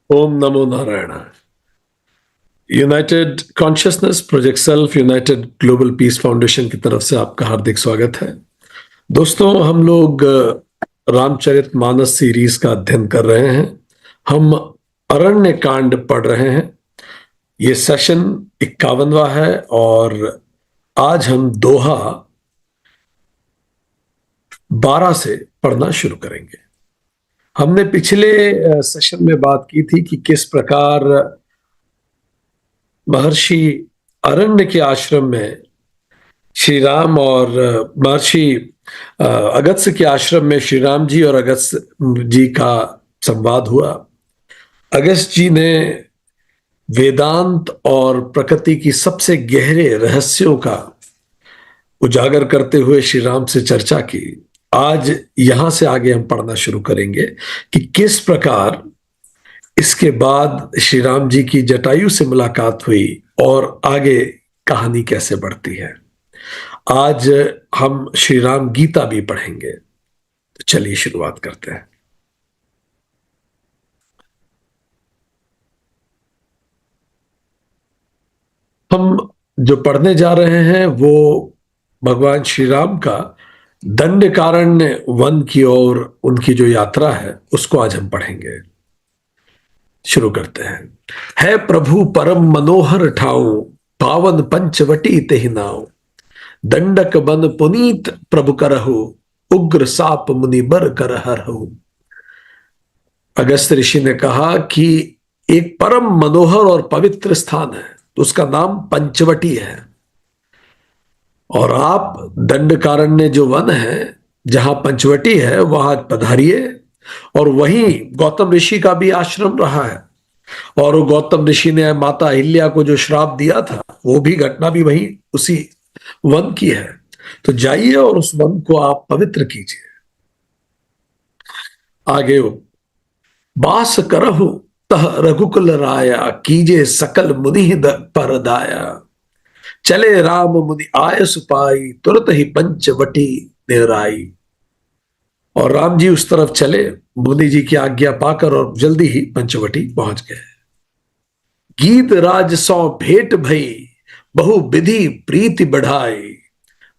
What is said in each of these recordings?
ओम नमो Narayan. United consciousness project self United global peace foundation की तरफ से आपका हार्दिक स्वागत है। दोस्तों, हम लोग रामचरितमानस सीरीज का अध्ययन कर रहे हैं। हम अरण्य कांड पढ़ रहे हैं। ये सेशन 51वां है और आज हम दोहा 12 से पढ़ना शुरू करेंगे। हमने पिछले सेशन में बात की थी कि किस प्रकार महर्षि अरण्य के आश्रम में श्री राम और महर्षि अगस्त्य के आश्रम में श्री राम जी और अगस्त्य जी का संवाद हुआ। अगस्त्य जी ने वेदांत और प्रकृति की सबसे गहरे रहस्यों का उजागर करते हुए श्री राम से चर्चा की। आज यहां से आगे हम पढ़ना शुरू करेंगे कि किस प्रकार इसके बाद श्री राम जी की जटायु से मुलाकात हुई और आगे कहानी कैसे बढ़ती है। आज हम श्री राम गीता भी पढ़ेंगे। तो चलिए शुरुआत करते हैं। हम जो पढ़ने जा रहे हैं वो भगवान श्री राम का दंडकारण्य वन की ओर उनकी जो यात्रा है उसको आज हम पढ़ेंगे। शुरू करते हैं। है प्रभु परम मनोहर ठाऊ, पावन पंचवटी तेहि नाउ। दंडक बन पुनीत प्रभु करहु, उग्र साप मुनि बर कर हरहु। अगस्त्य ऋषि ने कहा कि एक परम मनोहर और पवित्र स्थान है, तो उसका नाम पंचवटी है। और आप दंडकारण्य जो वन है जहां पंचवटी है वहां पधारिए। और वहीं गौतम ऋषि का भी आश्रम रहा है और गौतम ऋषि ने माता अहिल्या को जो श्राप दिया था वो भी घटना भी वहीं उसी वन की है। तो जाइए और उस वन को आप पवित्र कीजिए। आगे बास करहु तह रघुकुल राया, कीजे सकल मुनि पर दाया। चले राम मुनि आय सुपाई, तुरत ही पंचवटी नेराई। और राम जी उस तरफ चले मुनि जी की आज्ञा पाकर और जल्दी ही पंचवटी पहुंच गए। गीत राज सौ भेंट भई, बहु विधि प्रीति बढ़ाई।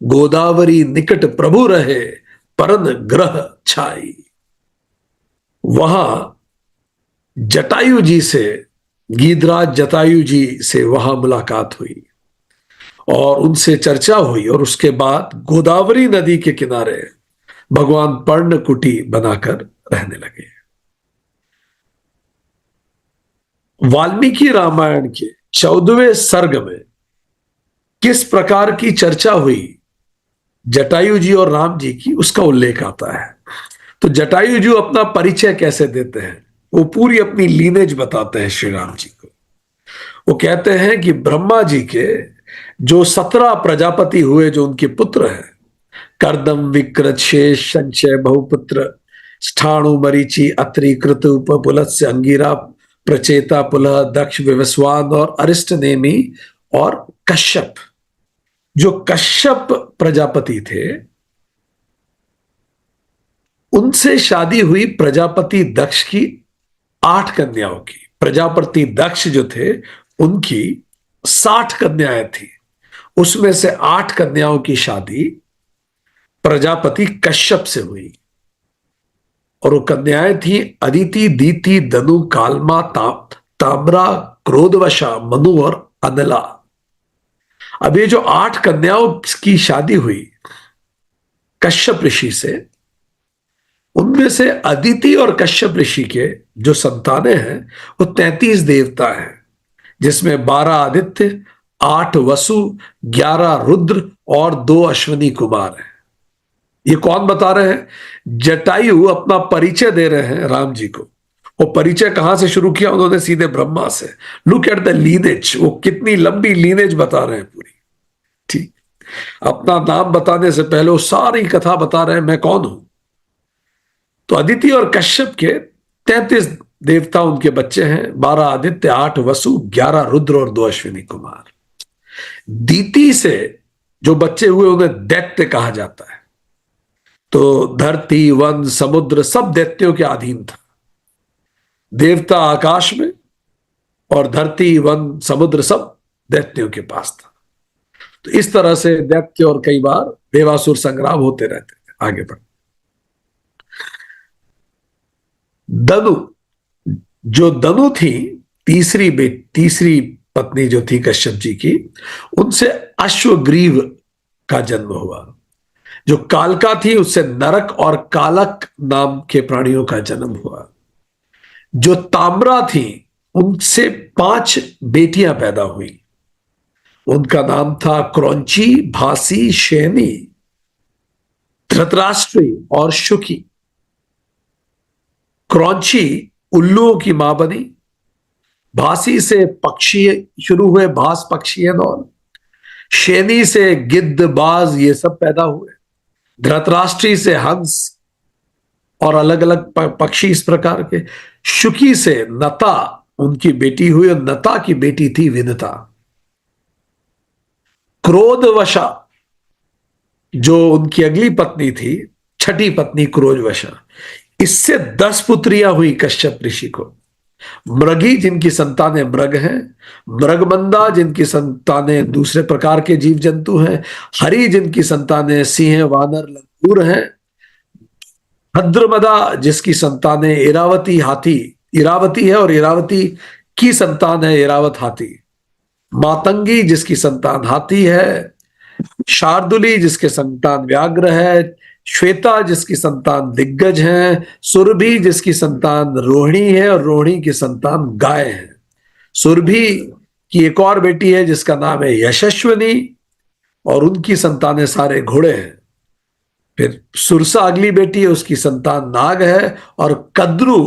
गोदावरी निकट प्रभु रहे, परन ग्रह छाई। वहां जटायु जी से, गीधराज जटायु जी से वहां मुलाकात हुई और उनसे चर्चा हुई। और उसके बाद गोदावरी नदी के किनारे भगवान पर्णकुटी बनाकर रहने लगे। वाल्मीकि रामायण के 14वें सर्ग में किस प्रकार की चर्चा हुई जटायु जी और राम जी की, उसका उल्लेख आता है। तो जटायु जी अपना परिचय कैसे देते हैं, वो पूरी अपनी लीनेज बताते हैं श्री राम जी को। वो कहते हैं कि ब्रह्मा जी के जो 17 प्रजापति हुए, जो उनके पुत्र हैं, कर्दम विकृत शेष संचय बहुपुत्र, स्थाणु मरीचि अत्रि कृत उपपुलत्स्य अंगिरा प्रचेता पुलह दक्ष विवस्वान और अरिष्ट नेमी और कश्यप। जो कश्यप प्रजापति थे उनसे शादी हुई प्रजापति दक्ष की 8 कन्याओं की। प्रजापति दक्ष जो थे उनकी 60 कन्याएं थी, उसमें से 8 कन्याओं की शादी प्रजापति कश्यप से हुई। और वो कन्याएं थी अदिति, दीति, दनु, कालमा, ताम्रा, क्रोधवशा, मनु और अनला। अब ये जो 8 कन्याओं की शादी हुई कश्यप ऋषि से, उनमें से अदिति और कश्यप ऋषि के जो संतानें हैं वो 33 देवता हैं, जिसमें 12 आदित्य, 8 वसु, 11 रुद्र और 2 अश्विनी कुमार हैं। ये कौन बता रहे हैं? जटायु अपना परिचय दे रहे हैं राम जी को। वो परिचय कहां से शुरू किया उन्होंने? सीधे ब्रह्मा से। लुक एट द लीनेज, वो कितनी लंबी लीनेज बता रहे हैं पूरी। ठीक, अपना नाम बताने से पहले वो सारी कथा बता रहे हैं मैं कौन हूं। तो अदिति और कश्यप के 33 देवता उनके बच्चे हैं, 12 आदित्य, 8 वसु, 11 रुद्र और 2 अश्विनी कुमार। दीति से जो बच्चे हुए उन्हें दैत्य कहा जाता है। तो धरती, वन, समुद्र सब दैत्यों के अधीन था। देवता आकाश में और धरती वन समुद्र सब दैत्यों के पास था। तो इस तरह से दैत्य और कई बार देवासुर संग्राम होते रहते थे। आगे बढ़, दनु, जो दनु थी तीसरी पत्नी जो थी कश्यप जी की, उनसे अश्वग्रीव का जन्म हुआ। जो कालका थी उससे नरक और कालक नाम के प्राणियों का जन्म हुआ। जो ताम्रा थी उनसे 5 बेटियां पैदा हुई। उनका नाम था क्रौंची, भासी, शैनी, धृतराष्ट्री और शुकी। क्रौंची उल्लुओं की मां बनी। भासी से पक्षी शुरू हुए, भास पक्षी एंड ऑल। शैनी से गिद्ध, बाज ये सब पैदा हुए। धृतराष्ट्री से हंस और अलग अलग पक्षी इस प्रकार के। शुकी से नता उनकी बेटी हुई और नता की बेटी थी विनता। क्रोधवशा जो उनकी अगली पत्नी थी, छठी पत्नी क्रोधवशा, इससे 10 पुत्रियां हुई कश्यप ऋषि को। मृगी जिनकी संतानें मृग हैं, मृगमंदा जिनकी संतानें दूसरे प्रकार के जीव जंतु हैं, हरि जिनकी संतानें सिंह, वानर, लंगूर हैं, भद्रमदा जिसकी संतानें इरावती हाथी, इरावती है और इरावती की संतान है इरावत हाथी, मातंगी जिसकी संतान हाथी है, शार्दुली जिसके संतान व्याघ्र है, श्वेता जिसकी संतान दिग्गज है, सुरभि जिसकी संतान रोहिणी है और रोहिणी की संतान गाय है। सुरभि की एक और बेटी है जिसका नाम है यशस्विनी और उनकी संतानें सारे घोड़े हैं। फिर सुरसा अगली बेटी है, उसकी संतान नाग है और कद्रु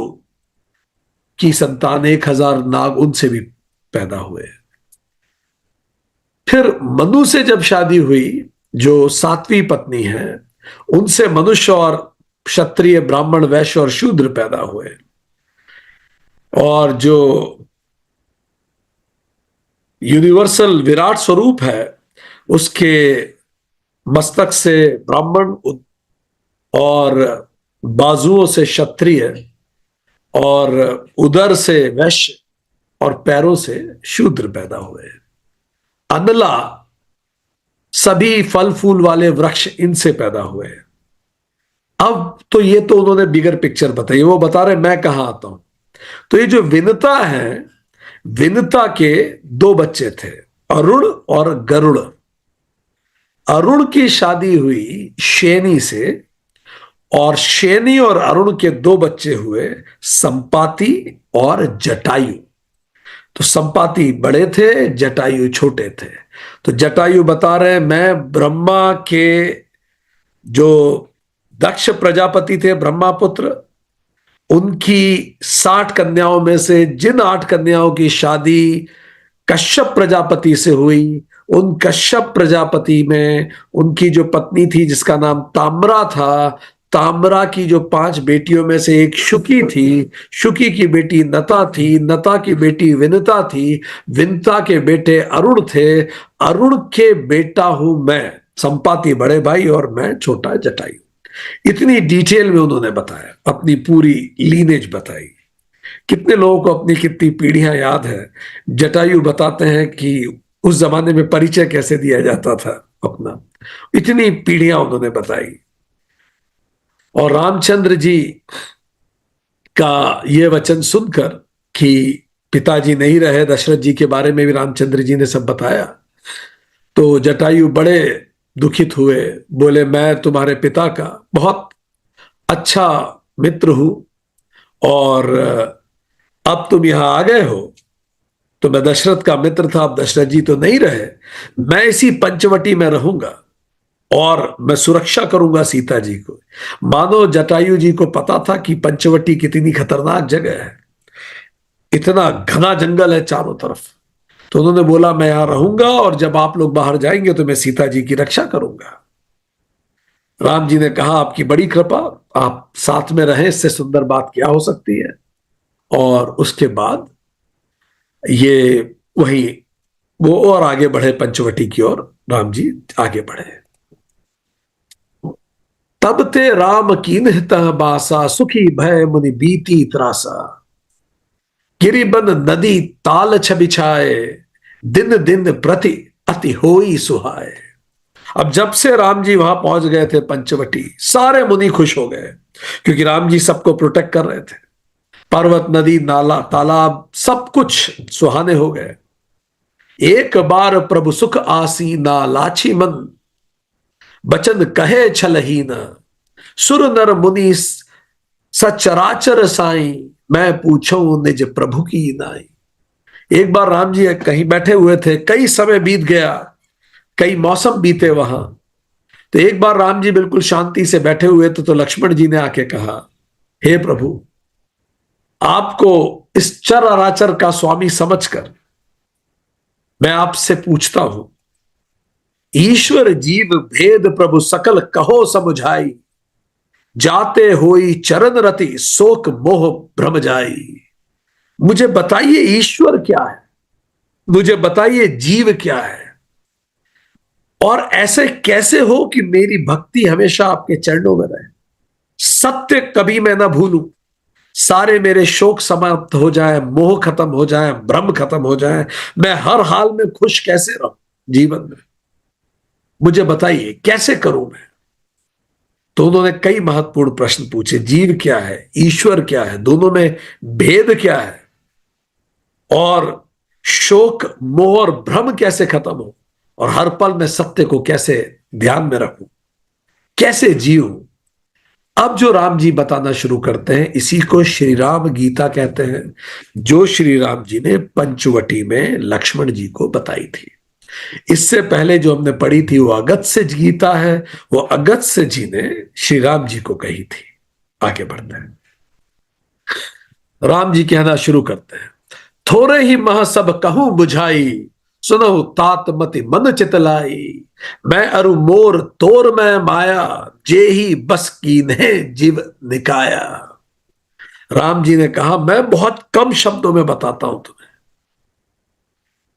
की संतान 1000 नाग उनसे भी पैदा हुए। फिर मनु से जब शादी हुई, जो 7वीं पत्नी है, उनसे मनुष्य और क्षत्रिय, ब्राह्मण, वैश्य और शूद्र पैदा हुए। और जो यूनिवर्सल विराट स्वरूप है उसके मस्तक से ब्राह्मण और बाजुओं से क्षत्रिय और उदर से वैश्य और पैरों से शूद्र पैदा हुए। अनला सभी फल फूल वाले वृक्ष इनसे पैदा हुए। अब तो ये तो उन्होंने बिगर पिक्चर बताई, वो बता रहे मैं कहां आता हूं। तो ये जो विनता है, विनता के 2 बच्चे थे, अरुण और गरुड़। अरुण की शादी हुई शैनी से और शैनी और अरुण के 2 बच्चे हुए, संपाति और जटायु। तो संपाति बड़े थे, जटायु छोटे थे। तो जटायु बता रहे मैं ब्रह्मा के जो दक्ष प्रजापति थे, ब्रह्मा पुत्र, उनकी 60 कन्याओं में से जिन 8 कन्याओं की शादी कश्यप प्रजापति से हुई, उन कश्यप प्रजापति में उनकी जो पत्नी थी जिसका नाम ताम्रा था, ताम्रा की जो 5 बेटियों में से एक शुकी थी, शुकी की बेटी नता थी, नता की बेटी विनता थी, विनता के बेटे अरुण थे, अरुण के बेटा हूं मैं, संपाति बड़े भाई और मैं छोटा जटायु। इतनी डिटेल में उन्होंने बताया, अपनी पूरी लीनेज बताई। कितने लोगों को अपनी कितनी पीढ़ियां याद है। जटायु बताते हैं कि उस जमाने में परिचय कैसे दिया जाता था अपना, इतनी पीढ़ियां उन्होंने बताई। और रामचंद्र जी का ये वचन सुनकर कि पिताजी नहीं रहे, दशरथ जी के बारे में भी रामचंद्र जी ने सब बताया, तो जटायु बड़े दुखित हुए। बोले मैं तुम्हारे पिता का बहुत अच्छा मित्र हूं और अब तुम यहां आ गए हो। तो मैं दशरथ का मित्र था, अब दशरथ जी तो नहीं रहे, मैं इसी पंचवटी में रहूंगा और मैं सुरक्षा करूंगा सीता जी को। मानो जटायु जी को पता था कि पंचवटी कितनी खतरनाक जगह है, इतना घना जंगल है चारों तरफ। तो उन्होंने बोला मैं यहां रहूंगा और जब आप लोग बाहर जाएंगे तो मैं सीता जी की रक्षा करूंगा। राम जी ने कहा आपकी बड़ी कृपा, आप साथ में रहें, इससे सुंदर बात क्या हो सकती है। और उसके बाद ये वही वो और आगे बढ़े पंचवटी की ओर, राम जी आगे बढ़े। तब ते राम कीन्ह तह बासा, सुखी भय मुनि बीती त्रासा। गिरिबन नदी ताल छबिछाए, दिन दिन प्रति अति होई सुहाए। अब जब से राम जी वहां पहुंच गए थे पंचवटी, सारे मुनि खुश हो गए, क्योंकि राम जी सबको प्रोटेक्ट कर रहे थे। पर्वत, नदी, नाला, तालाब, सब कुछ सुहाने हो गए। एक बार प्रभु सुख आसीना, लाछी मन बचन कहे छलहीना। सुर नर मुनि सचराचर साई, मैं पूछूं निज प्रभु की नाई। एक बार राम जी कहीं बैठे हुए थे, कई समय बीत गया, कई मौसम बीते वहां। तो एक बार राम जी बिल्कुल शांति से बैठे हुए थे, तो लक्ष्मण जी ने आके कहा, हे प्रभु, आपको इस चर अराचर का स्वामी समझकर मैं आपसे पूछता हूं, ईश्वर जीव भेद प्रभु सकल कहो समुझाई। जाते होई चरण रति, शोक मोह भ्रम जाई। मुझे बताइए ईश्वर क्या है, मुझे बताइए जीव क्या है, और ऐसे कैसे हो कि मेरी भक्ति हमेशा आपके चरणों में रहे, सत्य कभी मैं ना भूलूं, सारे मेरे शोक समाप्त हो जाए, मोह खत्म हो जाए, भ्रम खत्म हो जाए, मैं हर हाल में खुश कैसे रहूं जीवन में, मुझे बताइए कैसे करूं मैं। तो उन्होंने कई महत्वपूर्ण प्रश्न पूछे, जीव क्या है, ईश्वर क्या है, दोनों में भेद क्या है, और शोक मोह और भ्रम कैसे खत्म हो, और हर पल में सत्य को कैसे ध्यान में रखूं, कैसे जीऊं। अब जो राम जी बताना शुरू करते हैं, इसी को श्री राम गीता कहते हैं, जो श्री राम जी ने पंचवटी में लक्ष्मण जी को बताई थी। इससे पहले जो हमने पढ़ी थी वो अगस्त्य गीता है, वो अगस्त्य जी ने श्री राम जी को कही थी। आगे बढ़ते हैं, राम जी कहना शुरू करते हैं, थोड़े ही मह सब कहूं बुझाई, सुनो तात मति मन चितलाई। मैं अरु मोर तोर मैं माया, जे ही बस कीन्हे जीव निकाया। राम जी ने कहा, मैं बहुत कम शब्दों में बताता हूं तुम्हें,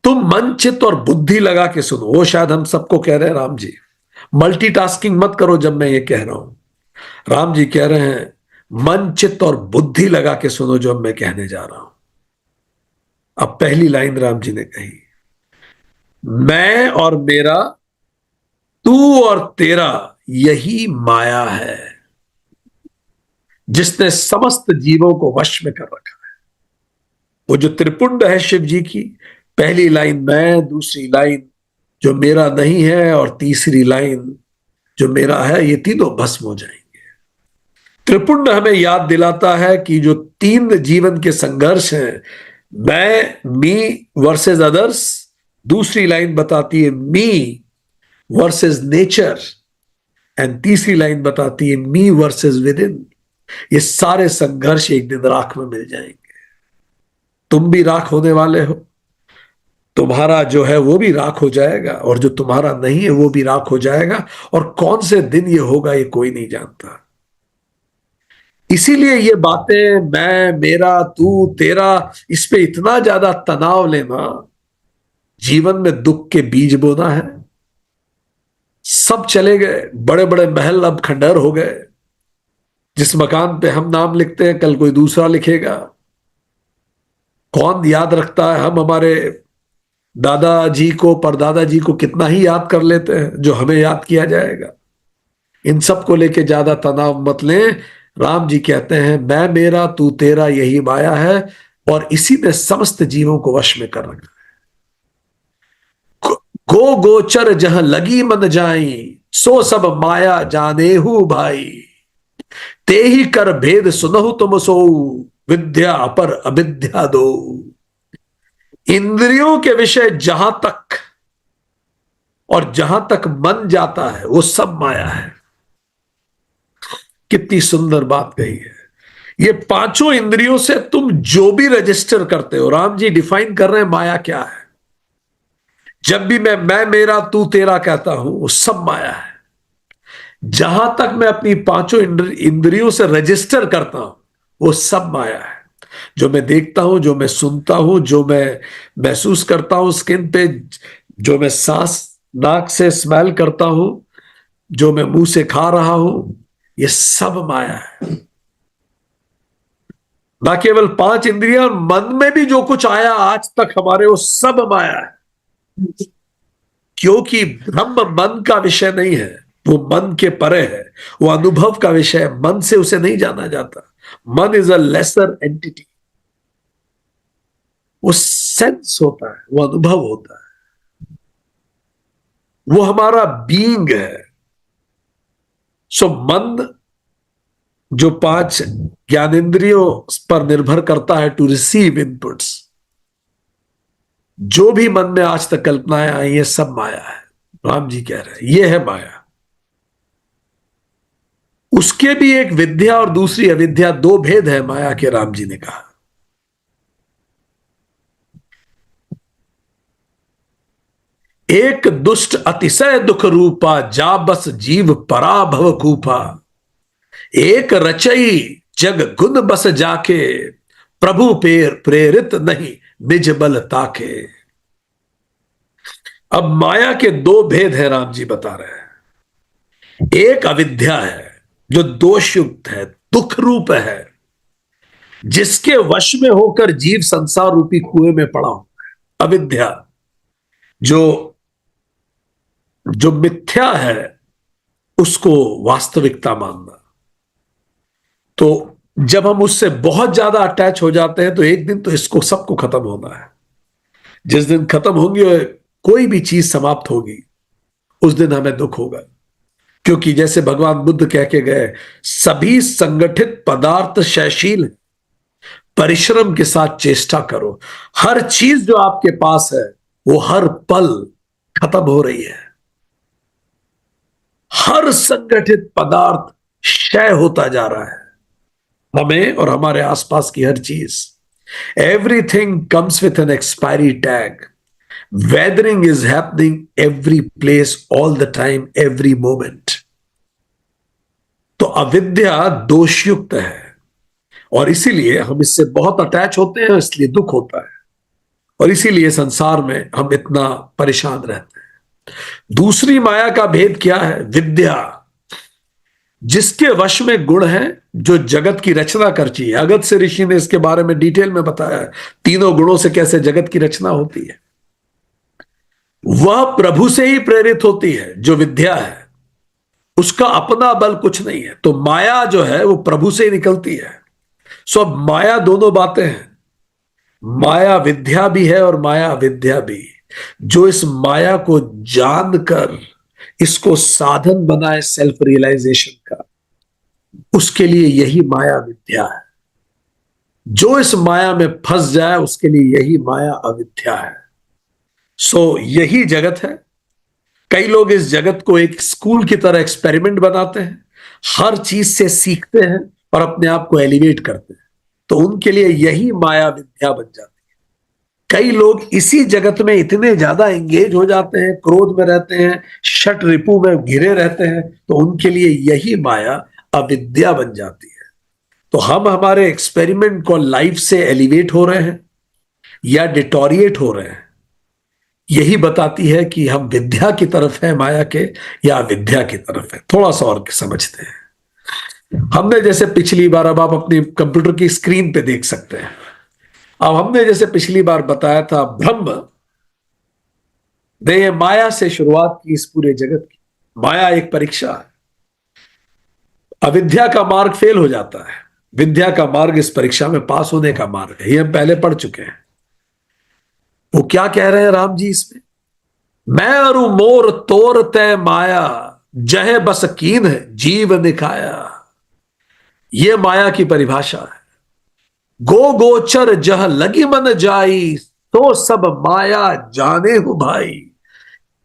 तुम मन चित और बुद्धि लगा के सुनो। वो शायद हम सबको कह रहे हैं, राम जी मल्टीटास्किंग मत करो जब मैं ये कह रहा हूं। राम जी कह रहे हैं, मन चित और बुद्धि लगा के सुनो जो मैं कहने जा रहा हूं। अब पहली लाइन राम जी ने कही, मैं और मेरा, तू और तेरा, यही माया है जिसने समस्त जीवों को वश में कर रखा है। वो जो त्रिपुंड है शिव जी की, पहली लाइन मैं, दूसरी लाइन जो मेरा नहीं है, और तीसरी लाइन जो मेरा है, ये तीनों भस्म हो जाएंगे। त्रिपुंड हमें याद दिलाता है कि जो तीन जीवन के संघर्ष हैं, मैं, मी वर्सेस अदर्स, दूसरी लाइन बताती है मी वर्सेस नेचर, एंड तीसरी लाइन बताती है मी वर्सेस विद इन। ये सारे संघर्ष एक दिन राख में मिल जाएंगे। तुम भी राख होने वाले हो, तुम्हारा जो है वो भी राख हो जाएगा, और जो तुम्हारा नहीं है वो भी राख हो जाएगा, और कौन से दिन ये होगा ये कोई नहीं जानता। इसीलिए ये बातें मैं, मेरा, तू, तेरा, इस पे इतना ज्यादा तनाव लेना, जीवन में दुख के बीज बोना है। सब चले गए, बड़े बड़े महल अब खंडहर हो गए। जिस मकान पे हम नाम लिखते हैं, कल कोई दूसरा लिखेगा। कौन याद रखता है, हम हमारे दादाजी को, परदादा जी को कितना ही याद कर लेते हैं, जो हमें याद किया जाएगा। इन सब को लेके ज्यादा तनाव मत लें। राम जी कहते हैं, मैं, मेरा, तू, तेरा, यही माया है, और इसी ने समस्त जीवों को वश में कर रखा है। गो गोचर जहां लगी मन जाई, सो सब माया जानेहू भाई। ते ही कर भेद सुनहु तुम सो, विद्या पर अविद्या दो। इंद्रियों के विषय जहां तक और जहां तक मन जाता है, वो सब माया है। कितनी सुंदर बात कही है। ये पांचों इंद्रियों से तुम जो भी रजिस्टर करते हो, राम जी डिफाइन कर रहे हैं माया क्या है। जब भी मैं, मेरा, तू, तेरा कहता हूं, वो सब माया है। जहां तक मैं अपनी पांचों इंद्रियों से रजिस्टर करता हूं, वो सब माया है। जो मैं देखता हूं, जो मैं सुनता हूं, जो मैं महसूस करता हूं स्किन पे, जो मैं सांस नाक से स्मेल करता हूं, जो मैं मुंह से खा रहा हूं, ये सब माया है। ना केवल पांच इंद्रियां, मन में भी जो कुछ आया आज तक हमारे, वो सब माया है। क्योंकि ब्रह्म मन का विषय नहीं है, वो मन के परे है, वो अनुभव का विषय है, मन से उसे नहीं जाना जाता। मन इज अ लेसर एंटिटी, वो सेंस होता है, वो अनुभव होता है, वो हमारा बीइंग है। सो मन जो पांच ज्ञानेंद्रियों पर निर्भर करता है टू रिसीव इनपुट्स, जो भी मन में आज तक कल्पनाएं आई ये सब माया है। राम जी कह रहे हैं ये है माया। उसके भी एक विद्या और दूसरी अविद्या, दो भेद है माया के, राम जी ने कहा। एक दुष्ट अतिशय दुख रूपा, जा बस जीव पराभव कूपा। एक रचई जग गुण बस जाके, प्रभु पेर प्रेरित नहीं निज बल ताके। अब माया के दो भेद हैं, राम जी बता रहे हैं। एक अविद्या है जो दोष युक्त है, दुख रूप है, जिसके वश में होकर जीव संसार रूपी कुएं में पड़ा हुआ है। अविद्या जो जो मिथ्या है उसको वास्तविकता मानना। तो जब हम उससे बहुत ज्यादा अटैच हो जाते हैं तो एक दिन तो इसको सबको खत्म होना है। जिस दिन खत्म होंगी, कोई भी चीज समाप्त होगी, उस दिन हमें दुख होगा। क्योंकि जैसे भगवान बुद्ध कह के गए, सभी संगठित पदार्थ क्षयशील, परिश्रम के साथ चेष्टा करो। हर चीज जो आपके पास है वो हर पल खत्म हो रही है। हर संगठित पदार्थ क्षय होता जा रहा है, हमें और हमारे आसपास की हर चीज। Everything comes with an expiry tag. Weathering is happening every place, all the time, every moment. तो अविद्या दोषयुक्त है और इसीलिए हम इससे बहुत अटैच होते हैं, इसलिए दुख होता है और इसीलिए संसार में हम इतना परेशान रहते हैं। दूसरी माया का भेद क्या है? विद्या, जिसके वश में गुण है, जो जगत की रचना करती है। अगस्त्य ऋषि ने इसके बारे में डिटेल में बताया है, तीनों गुणों से कैसे जगत की रचना होती है। वह प्रभु से ही प्रेरित होती है। जो विद्या है उसका अपना बल कुछ नहीं है। तो माया जो है वो प्रभु से ही निकलती है। सो अब माया दोनों बातें हैं, माया विद्या भी है और माया विद्या भी। जो इस माया को जानकर इसको साधन बनाए सेल्फ रियलाइजेशन का, उसके लिए यही माया विद्या है। जो इस माया में फंस जाए उसके लिए यही माया अविद्या है। सो यही जगत है। कई लोग इस जगत को एक स्कूल की तरह एक्सपेरिमेंट बनाते हैं, हर चीज से सीखते हैं और अपने आप को एलिवेट करते हैं। तो उनके लिए यही माया विद्या बन जाती है। कई लोग इसी जगत में इतने ज्यादा एंगेज हो जाते हैं, क्रोध में रहते हैं, षट रिपु में घिरे रहते हैं, तो उनके लिए यही माया अविद्या बन जाती है। तो हम हमारे एक्सपेरिमेंट को लाइफ से एलिवेट हो रहे हैं या डिटोरिएट हो रहे हैं, यही बताती है कि हम विद्या की तरफ है माया के या अविद्या की तरफ है। थोड़ा सा और समझते हैं। हमने जैसे पिछली बार, अब आप अपनी कंप्यूटर की स्क्रीन पे देख सकते हैं, अब हमने जैसे पिछली बार बताया था, ब्रह्म ने माया से शुरुआत की इस पूरे जगत की। माया एक परीक्षा है। अविद्या का मार्ग फेल हो जाता है, विद्या का मार्ग इस परीक्षा में पास होने का मार्ग है। ये हम पहले पढ़ चुके हैं। वो क्या कह रहे हैं राम जी इसमें? मैं अरु मोर तोर तय माया, जह बस कीन जीव निकाया। ये माया की परिभाषा है। गो गोचर जह लगी मन जाई, तो सब माया जाने हो भाई।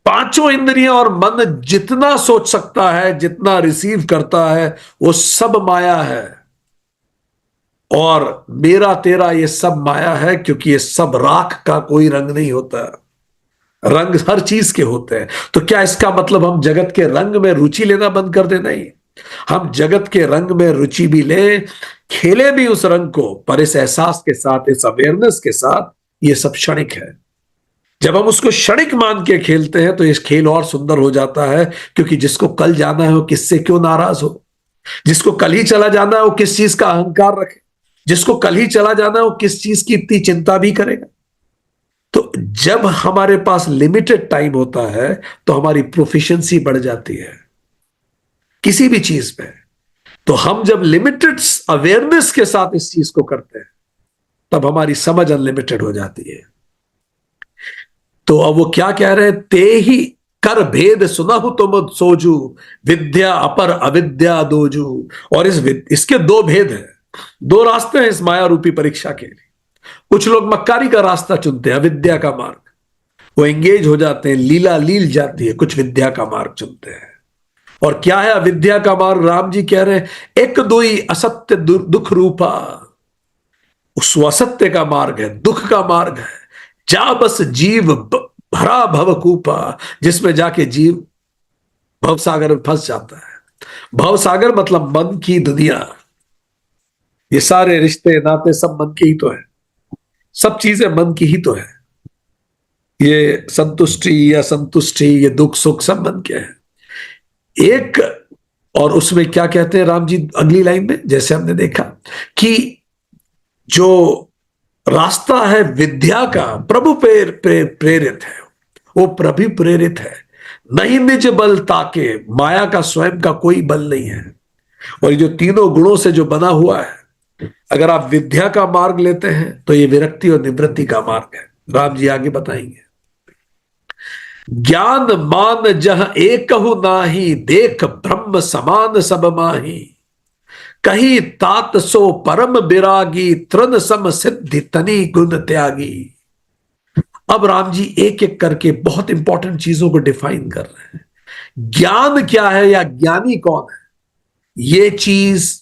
पांचों इंद्रियां और मन जितना सोच सकता है, जितना रिसीव करता है, वो सब माया है। और मेरा तेरा ये सब माया है, क्योंकि ये सब राख का कोई रंग नहीं होता। रंग हर चीज के होते हैं। तो क्या इसका मतलब हम जगत के रंग में रुचि लेना बंद कर दे? नहीं, हम जगत के रंग में रुचि भी ले, खेले भी उस रंग को, पर इस एहसास के साथ, इस अवेयरनेस के साथ, ये सब क्षणिक है। जब हम उसको क्षणिक मान के खेलते हैं तो इस खेल और सुंदर हो जाता है। क्योंकि जिसको कल जाना है वो किससे क्यों नाराज हो, जिसको कल ही चला जाना है वो किस चीज का अहंकार रखे। जिसको कल ही चला जाना है वो किस चीज की इतनी चिंता भी करेगा। तो जब हमारे पास लिमिटेड टाइम होता है तो हमारी प्रोफिशिएंसी बढ़ जाती है किसी भी चीज में। तो हम जब लिमिटेड अवेयरनेस के साथ इस चीज को करते हैं तब हमारी समझ अनलिमिटेड हो जाती है। तो अब वो क्या कह रहे हैं, ते ही कर भेद सुनहु तुम सोजू, विद्या अपर अविद्या दोजू। और इसके दो भेद हैं, दो रास्ते हैं इस माया रूपी परीक्षा के लिए। कुछ लोग मक्कारी का रास्ता चुनते हैं, अविद्या का मार्ग, वो एंगेज हो जाते हैं, लीला लील जाती है। कुछ विद्या का मार्ग चुनते हैं। और क्या है अविद्या का मार्ग? राम जी कह रहे हैं, एक दुई असत्य दुख रूपा। उस असत्य का मार्ग है, दुख का मार्ग है। जा बस जीव भरा भवकूपा, जिसमें जाके जीव भवसागर में फंस जाता है। भवसागर मतलब मन की दुनिया। ये सारे रिश्ते नाते सब मन के ही तो है, सब चीजें मन की ही तो है। ये संतुष्टि या संतुष्टि, ये दुख सुख सब मन के हैं। एक और उसमें क्या कहते हैं राम जी अगली लाइन में, जैसे हमने देखा कि जो रास्ता है विद्या का प्रभु प्रेरित है, वो प्रभु प्रेरित है। नहीं निज बल ताके, माया का स्वयं का कोई बल नहीं है। और ये जो तीनों गुणों से जो बना हुआ है, अगर आप विद्या का मार्ग लेते हैं तो ये विरक्ति और निवृत्ति का मार्ग है। राम जी आगे बताएंगे, ज्ञान मान जह एकहु नाही, देख ब्रह्म समान सब माही। कही तात सो परम विरागी, तृण सम सिद्धि तनि गुण त्यागी। अब राम जी एक एक करके बहुत इंपॉर्टेंट चीजों को डिफाइन कर रहे हैं। ज्ञान क्या है या ज्ञानी कौन है, ये चीज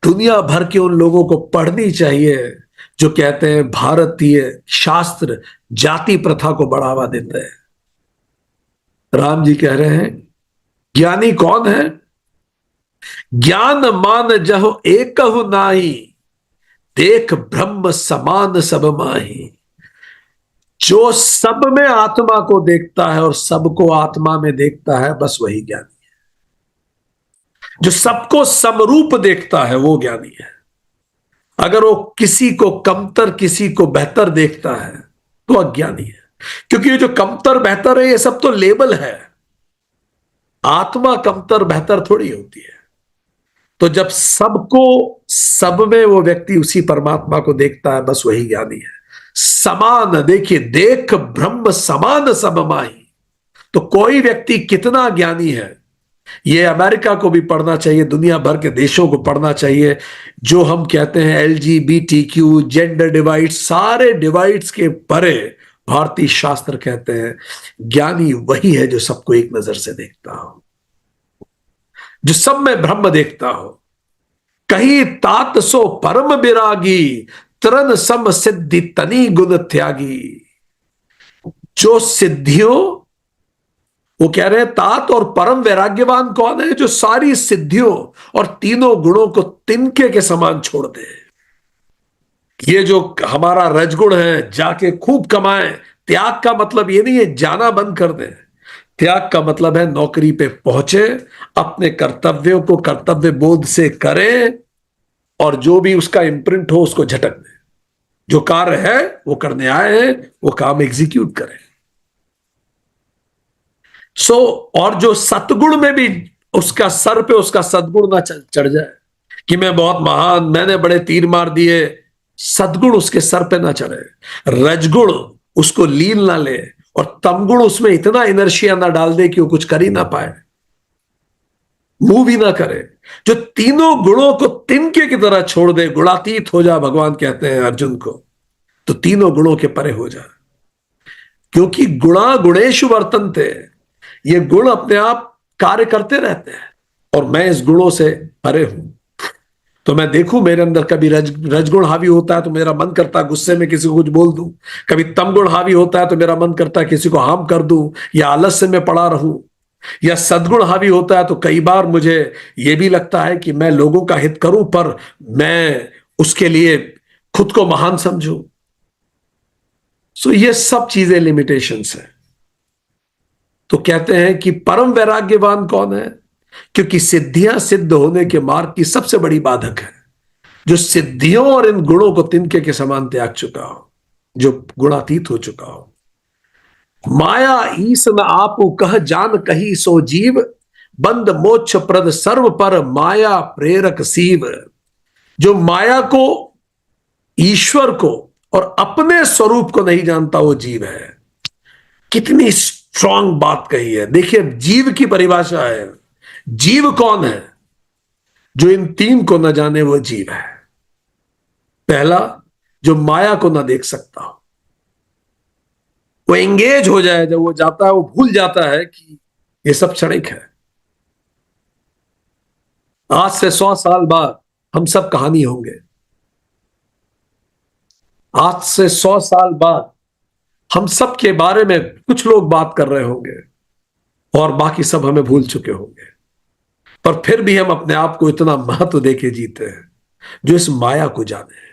दुनिया भर के उन लोगों को पढ़नी चाहिए जो कहते हैं भारतीय शास्त्र जाति प्रथा को बढ़ावा देते हैं। राम जी कह रहे हैं ज्ञानी कौन है? ज्ञान मान जहो एकहु नाही, देख ब्रह्म समान सब माही। जो सब में आत्मा को देखता है और सबको आत्मा में देखता है, बस वही ज्ञानी है। जो सबको समरूप देखता है वो ज्ञानी है। अगर वो किसी को कमतर किसी को बेहतर देखता है तो अज्ञानी है। क्योंकि ये जो कमतर बेहतर है ये सब तो लेबल है, आत्मा कमतर बेहतर थोड़ी होती है। तो जब सबको सब में वो व्यक्ति उसी परमात्मा को देखता है, बस वही ज्ञानी है। समान, देखिए, देख ब्रह्म समान सब माही। तो कोई व्यक्ति कितना ज्ञानी है, ये अमेरिका को भी पढ़ना चाहिए, दुनिया भर के देशों को पढ़ना चाहिए। जो हम कहते हैं LGBTQ, जेंडर डिवाइड, सारे डिवाइड्स के परे भारतीय शास्त्र कहते हैं ज्ञानी वही है जो सबको एक नजर से देखता हो, जो सब में ब्रह्म देखता हो। कही तात सो परम विरागी, तृण सम सिद्धि तनि गुण त्यागी। जो सिद्धियों, वो कह रहे हैं तात और परम वैराग्यवान कौन है? जो सारी सिद्धियों और तीनों गुणों को तिनके के समान छोड़ दे। ये जो हमारा रजगुण है, जाके खूब कमाएं। त्याग का मतलब ये नहीं है जाना बंद कर दें। त्याग का मतलब है नौकरी पे पहुंचे, अपने कर्तव्यों को कर्तव्य बोध से करें और जो भी उसका इंप्रिंट हो उसको झटक दें। जो कार्य है वो करने आए हैं, वो काम एग्जीक्यूट करें। और जो सतगुण में भी उसका सर पे उसका सदगुण ना चढ़ जाए कि मैं बहुत महान, मैंने बड़े तीर मार दिए, सदगुण उसके सर पे ना चढ़े, रजगुण उसको लील ना ले और तमगुण उसमें इतना इनर्शिया ना डाल दे कि वो कुछ कर ही ना पाए, मुंह भी ना करे। जो तीनों गुणों को तिनके की तरह छोड़ दे, गुणातीत हो जा, भगवान कहते हैं अर्जुन को, तो तीनों गुणों के परे हो जा। क्योंकि गुणा गुणेषु वर्तन्ते, ये गुण अपने आप कार्य करते रहते हैं और मैं इस गुणों से परे हूं। तो मैं देखूं मेरे अंदर कभी रजगुण हावी होता है तो मेरा मन करता है गुस्से में किसी को कुछ बोल दूं, कभी तमगुण हावी होता है तो मेरा मन करता है किसी को हार्म कर दूं या आलस्य में पड़ा रहूं, या सद्गुण हावी होता है तो कई बार मुझे यह भी लगता है कि मैं लोगों का हित करूं पर मैं उसके लिए खुद को महान समझूं। सो ये सब चीजें लिमिटेशंस है। तो कहते हैं कि परम वैराग्यवान कौन है? क्योंकि सिद्धियां सिद्ध होने के मार्ग की सबसे बड़ी बाधक है। जो सिद्धियों और इन गुणों को तिनके के समान त्याग चुका हो, जो गुणातीत हो चुका हो। माया ईस न आपू कह जान कही सो जीव, बंद मोक्ष प्रद सर्व पर माया प्रेरक सीव। जो माया को, ईश्वर को और अपने स्वरूप को नहीं जानता वो जीव है। कितनी स्ट्रांग बात कही है। देखिए, जीव की परिभाषा है, जीव कौन है? जो इन तीन को न जाने वो जीव है। पहला, जो माया को न देख सकता हो, वो एंगेज हो जाए, जब वो जाता है वो भूल जाता है कि ये सब क्षणिक है। आज से 100 साल बाद हम सब कहानी होंगे। आज से 100 साल बाद हम सब के बारे में कुछ लोग बात कर रहे होंगे और बाकी सब हमें भूल चुके होंगे, पर फिर भी हम अपने आप को इतना महत्व देके जीते हैं। जो इस माया को जाने,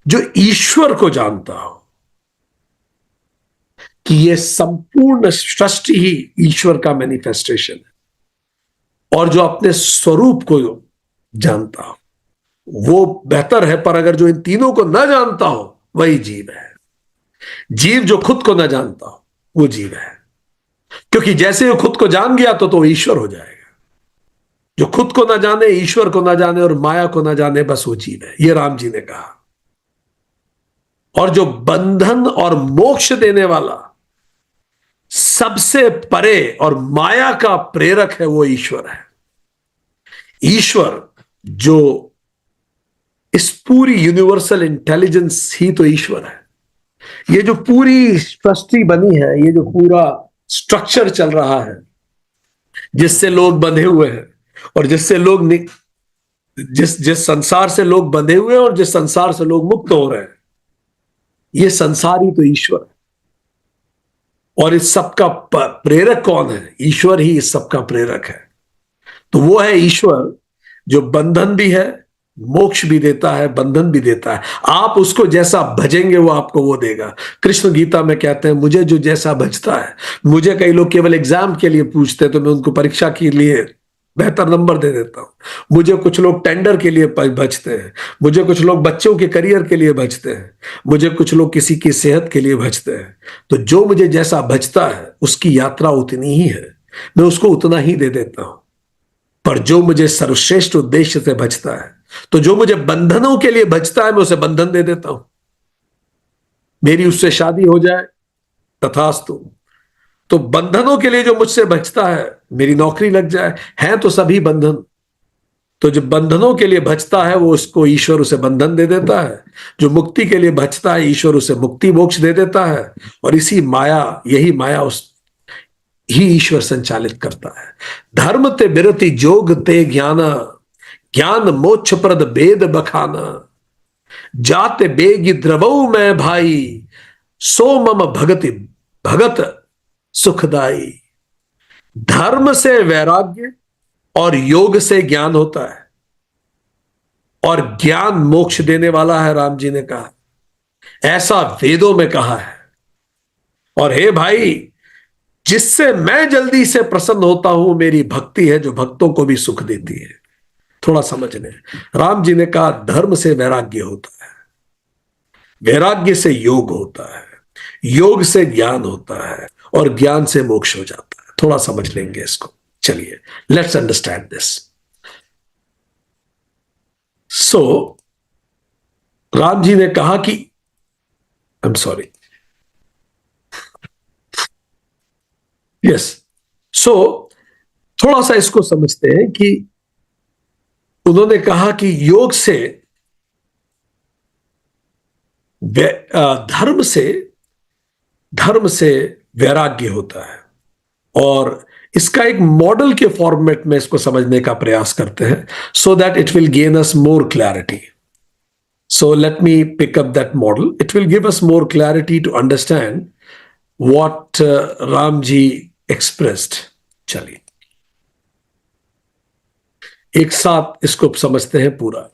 जो ईश्वर को जानता हो कि यह संपूर्ण सृष्टि ही ईश्वर का मैनिफेस्टेशन है, और जो अपने स्वरूप को जानता हो वो बेहतर है। पर अगर जो इन तीनों को न जानता हो वही जीव है। जीव जो खुद को न जानता हो वो जीव है, क्योंकि जैसे वो खुद को जान गया तो ईश्वर हो जाएगा। जो खुद को न जाने, ईश्वर को न जाने और माया को न जाने, बस वो जीव है। ये राम जी ने कहा। और जो बंधन और मोक्ष देने वाला, सबसे परे और माया का प्रेरक है, वो ईश्वर है। ईश्वर जो इस पूरी यूनिवर्सल इंटेलिजेंस ही तो ईश्वर है। ये जो पूरी सृष्टि बनी है, ये जो पूरा स्ट्रक्चर चल रहा है, जिससे लोग बंधे हुए हैं और जिससे लोग जिस संसार से लोग बंधे हुए हैं और जिस संसार से लोग मुक्त हो रहे हैं, ये संसार ही तो ईश्वर है। और इस सब का प्रेरक कौन है? ईश्वर ही इस सब का प्रेरक है। तो वो है ईश्वर जो बंधन भी है, मोक्ष भी देता है, बंधन भी देता है। आप उसको जैसा भजेंगे वो आपको वो देगा। कृष्ण गीता में कहते हैं, मुझे जो जैसा भजता है। मुझे कई लोग केवल एग्जाम के लिए पूछते हैं तो मैं उनको परीक्षा के लिए बेहतर नंबर दे देता हूं। मुझे कुछ लोग टेंडर के लिए बचते हैं, मुझे कुछ लोग बच्चों के करियर के लिए बचते हैं, मुझे कुछ लोग किसी की सेहत के लिए बचते हैं। तो जो मुझे जैसा बचता है उसकी यात्रा उतनी ही है, मैं उसको उतना ही दे देता हूं। पर जो मुझे सर्वश्रेष्ठ उद्देश्य से बचता है, तो जो मुझे बंधनों के लिए बचता है, मैं उसे बंधन दे देता हूं। मेरी उससे शादी हो जाए तथास्तु। तो बंधनों के लिए जो मुझसे बचता है, मेरी नौकरी लग जाए, हैं तो सभी बंधन। तो जो बंधनों के लिए बचता है वो उसको ईश्वर उसे बंधन दे देता है। जो मुक्ति के लिए बचता है, ईश्वर उसे मुक्ति मोक्ष दे देता है। और इसी माया, यही माया उस ही ईश्वर संचालित करता है। धर्म ते बिरति जोग ते ज्ञान, ज्ञान मोक्ष प्रद वेद बखाना। जाते बेगी द्रवऊ में भाई, सो मम भगति भगत सुखदाई। धर्म से वैराग्य और योग से ज्ञान होता है, और ज्ञान मोक्ष देने वाला है। राम जी ने कहा, ऐसा वेदों में कहा है। और हे भाई, जिससे मैं जल्दी से प्रसन्न होता हूं, मेरी भक्ति है जो भक्तों को भी सुख देती है। थोड़ा समझ लें। राम जी ने कहा, धर्म से वैराग्य होता है, वैराग्य से योग होता है, योग से ज्ञान होता है, और ज्ञान से मोक्ष हो जाता है। थोड़ा समझ लेंगे इसको। चलिए, लेट्स अंडरस्टैंड दिस। सो राम जी ने कहा कि, आई एम सॉरी, यस। सो थोड़ा सा इसको समझते हैं कि उन्होंने कहा कि योग से, धर्म से वैराग्य होता है। और इसका एक मॉडल के फॉर्मेट में इसको समझने का प्रयास करते हैं, so that it will gain us more clarity. So let me pick up that model. It will give us more clarity to understand what Ram ji expressed. चलिए एक साथ इसको समझते हैं पूरा।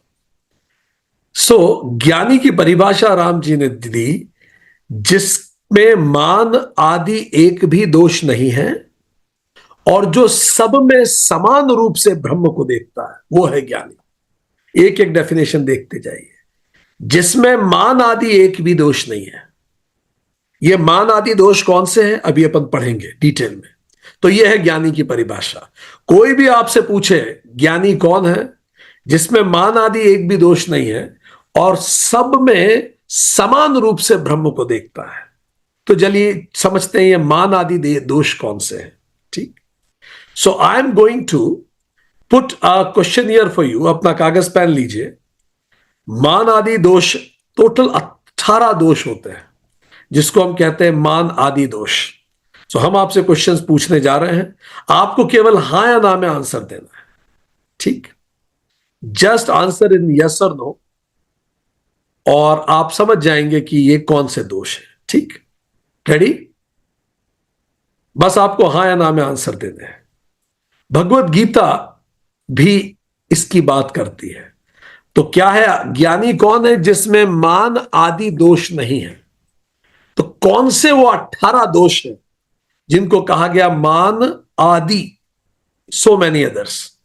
ज्ञानी की परिभाषा राम जी ने दी, जिसमें मान आदि एक भी दोष नहीं है, और जो सब में समान रूप से ब्रह्म को देखता है, वो है ज्ञानी। एक एक डेफिनेशन देखते जाइए। जिसमें मान आदि एक भी दोष नहीं है। ये मान आदि दोष कौन से हैं अभी अपन पढ़ेंगे डिटेल में। तो यह है ज्ञानी की परिभाषा। कोई भी आपसे पूछे ज्ञानी कौन है, जिसमें मान आदि एक भी दोष नहीं है और सब में समान रूप से ब्रह्म को देखता है, तो चलिए समझते हैं ये मान आदि दोष कौन से हैं। ठीक। So I am going to put a question here for you. अपना कागज पेन लीजिए। मान आदि दोष टोटल 18 दोष होते हैं, जिसको हम कहते हैं मान आदि दोष। तो हम आपसे क्वेश्चंस पूछने जा रहे हैं, आपको केवल हां या ना में आंसर देना है। ठीक। जस्ट आंसर इन यस और नो, और आप समझ जाएंगे कि ये कौन से दोष है। ठीक। रेडी? बस आपको हां या ना में आंसर देने हैं। भगवत गीता भी इसकी बात करती है। तो क्या है, ज्ञानी कौन है जिसमें मान आदि दोष नहीं है? तो कौन से वो 18 दोष हैं जिनको कहा गया मान आदि, सो मेनी अदर्स?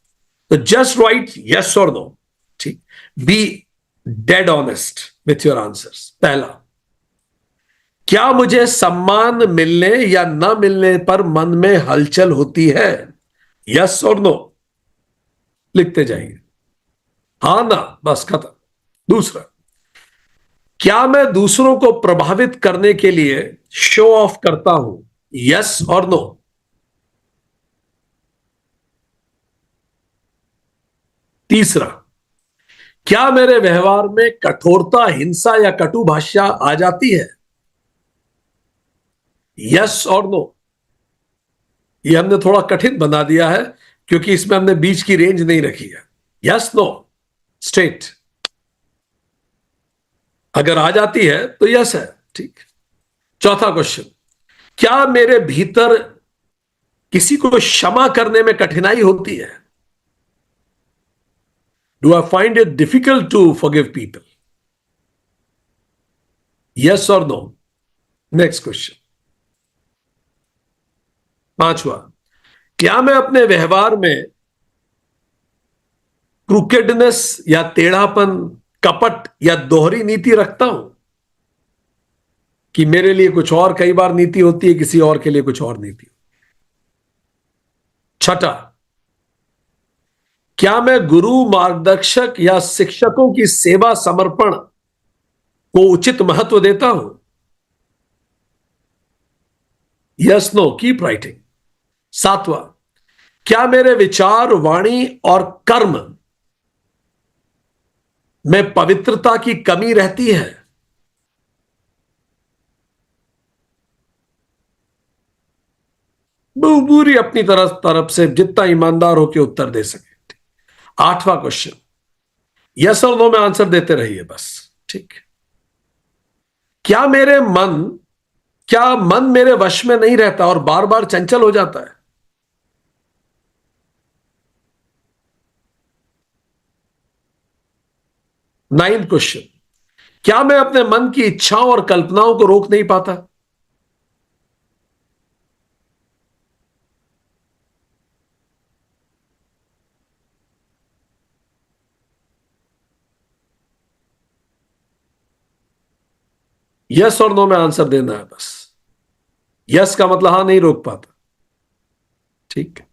तो जस्ट राइट यस और नो। ठीक। B dead honest with your answers. पहला, क्या मुझे सम्मान मिलने या न मिलने पर मन में हलचल होती है? यस और नो लिखते जाइए। हाँ ना, बस खत्म। दूसरा, क्या मैं दूसरों को प्रभावित करने के लिए शो ऑफ करता हूं? यस और नो। तीसरा, क्या मेरे व्यवहार में कठोरता, हिंसा या कटु भाषा आ जाती है? यस और नो। ये हमने थोड़ा कठिन बना दिया है क्योंकि इसमें हमने बीच की रेंज नहीं रखी है। Yes no straight. अगर आ जाती है तो यस है। ठीक। चौथा क्वेश्चन, क्या मेरे भीतर किसी को क्षमा करने में कठिनाई होती है? Do I find it difficult to forgive people? Yes और नो। नेक्स्ट क्वेश्चन, पांचवा, क्या मैं अपने व्यवहार में क्रूकेडनेस या टेढ़ापन, कपट या दोहरी नीति रखता हूं? कि मेरे लिए कुछ और कई बार नीति होती है, किसी और के लिए कुछ और नीति। छठा, क्या मैं गुरु, मार्गदर्शक या शिक्षकों की सेवा समर्पण को उचित महत्व देता हूं? Yes know keep writing. सातवां, क्या मेरे विचार, वाणी और कर्म में पवित्रता की कमी रहती है? पूरी अपनी तरफ से जितना ईमानदार होकर उत्तर दे सके। आठवां क्वेश्चन, यस और नो में आंसर देते रहिए बस। ठीक। क्या मन मेरे वश में नहीं रहता और बार बार चंचल हो जाता है? नाइन्थ क्वेश्चन, क्या मैं अपने मन की इच्छाओं और कल्पनाओं को रोक नहीं पाता? यस और नो में आंसर देना है बस। यस का मतलब हां नहीं रोक पाता। ठीक।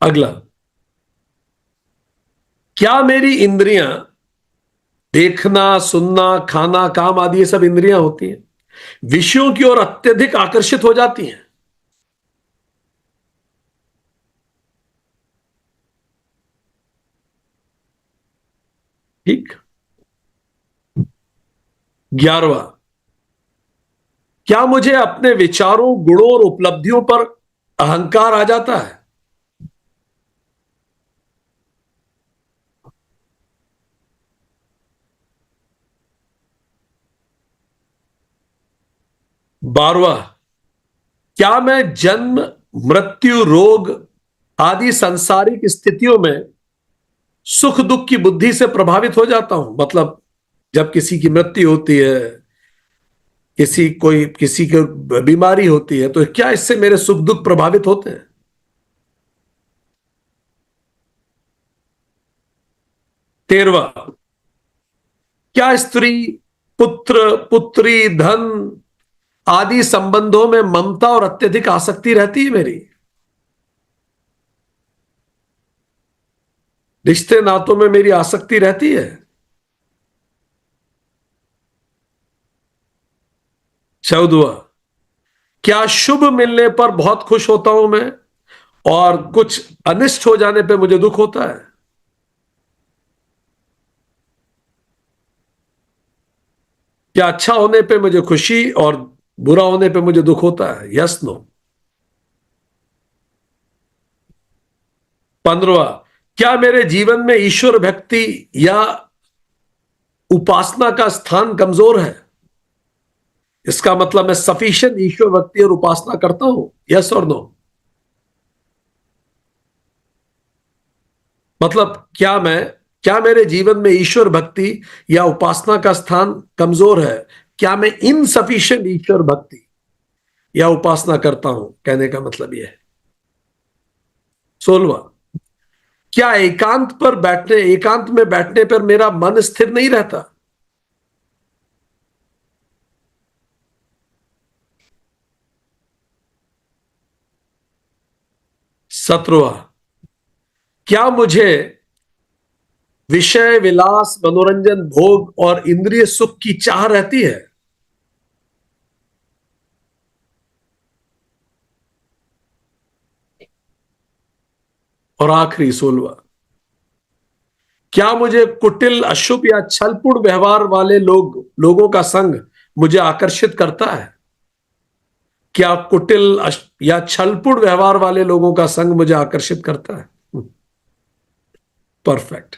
अगला, क्या मेरी इंद्रियां, देखना, सुनना, खाना, काम आदि ये सब इंद्रियां होती हैं, विषयों की ओर अत्यधिक आकर्षित हो जाती हैं? ठीक। 11वां, क्या मुझे अपने विचारों, गुणों और उपलब्धियों पर अहंकार आ जाता है? 12वां, क्या मैं जन्म, मृत्यु, रोग आदि सांसारिक स्थितियों में सुख दुख की बुद्धि से प्रभावित हो जाता हूं? मतलब जब किसी की मृत्यु होती है, किसी की बीमारी होती है, तो क्या इससे मेरे सुख दुख प्रभावित होते हैं? 13वां, क्या स्त्री, पुत्र, पुत्री, धन आदि संबंधों में ममता और अत्यधिक आसक्ति रहती है मेरी? रिश्ते नातों में मेरी आसक्ति रहती है? 14वां, क्या शुभ मिलने पर बहुत खुश होता हूं मैं और कुछ अनिष्ट हो जाने पे मुझे दुख होता है? क्या अच्छा होने पे मुझे खुशी और बुरा होने पे मुझे दुख होता है? Yes no? 15वां, क्या मेरे जीवन में ईश्वर भक्ति या उपासना का स्थान कमजोर है? इसका मतलब मैं सफिशिएंट ईश्वर भक्ति और उपासना करता हूं? यस और नो? मतलब क्या मेरे जीवन में ईश्वर भक्ति या उपासना का स्थान कमजोर है? क्या मैं इनसफिशिएंट ईश्वर भक्ति या उपासना करता हूं? कहने का मतलब यह है। 16वां, क्या एकांत में बैठने पर मेरा मन स्थिर नहीं रहता? सत्रहवां, क्या मुझे विषय विलास, मनोरंजन, भोग और इंद्रिय सुख की चाह रहती है? और आखिरी 16वां, क्या मुझे कुटिल, अशुभ या छलपूर्ण व्यवहार वाले लोगों का संग मुझे आकर्षित करता है? क्या या छलपूर्ण व्यवहार वाले लोगों का संग मुझे आकर्षित करता है? परफेक्ट।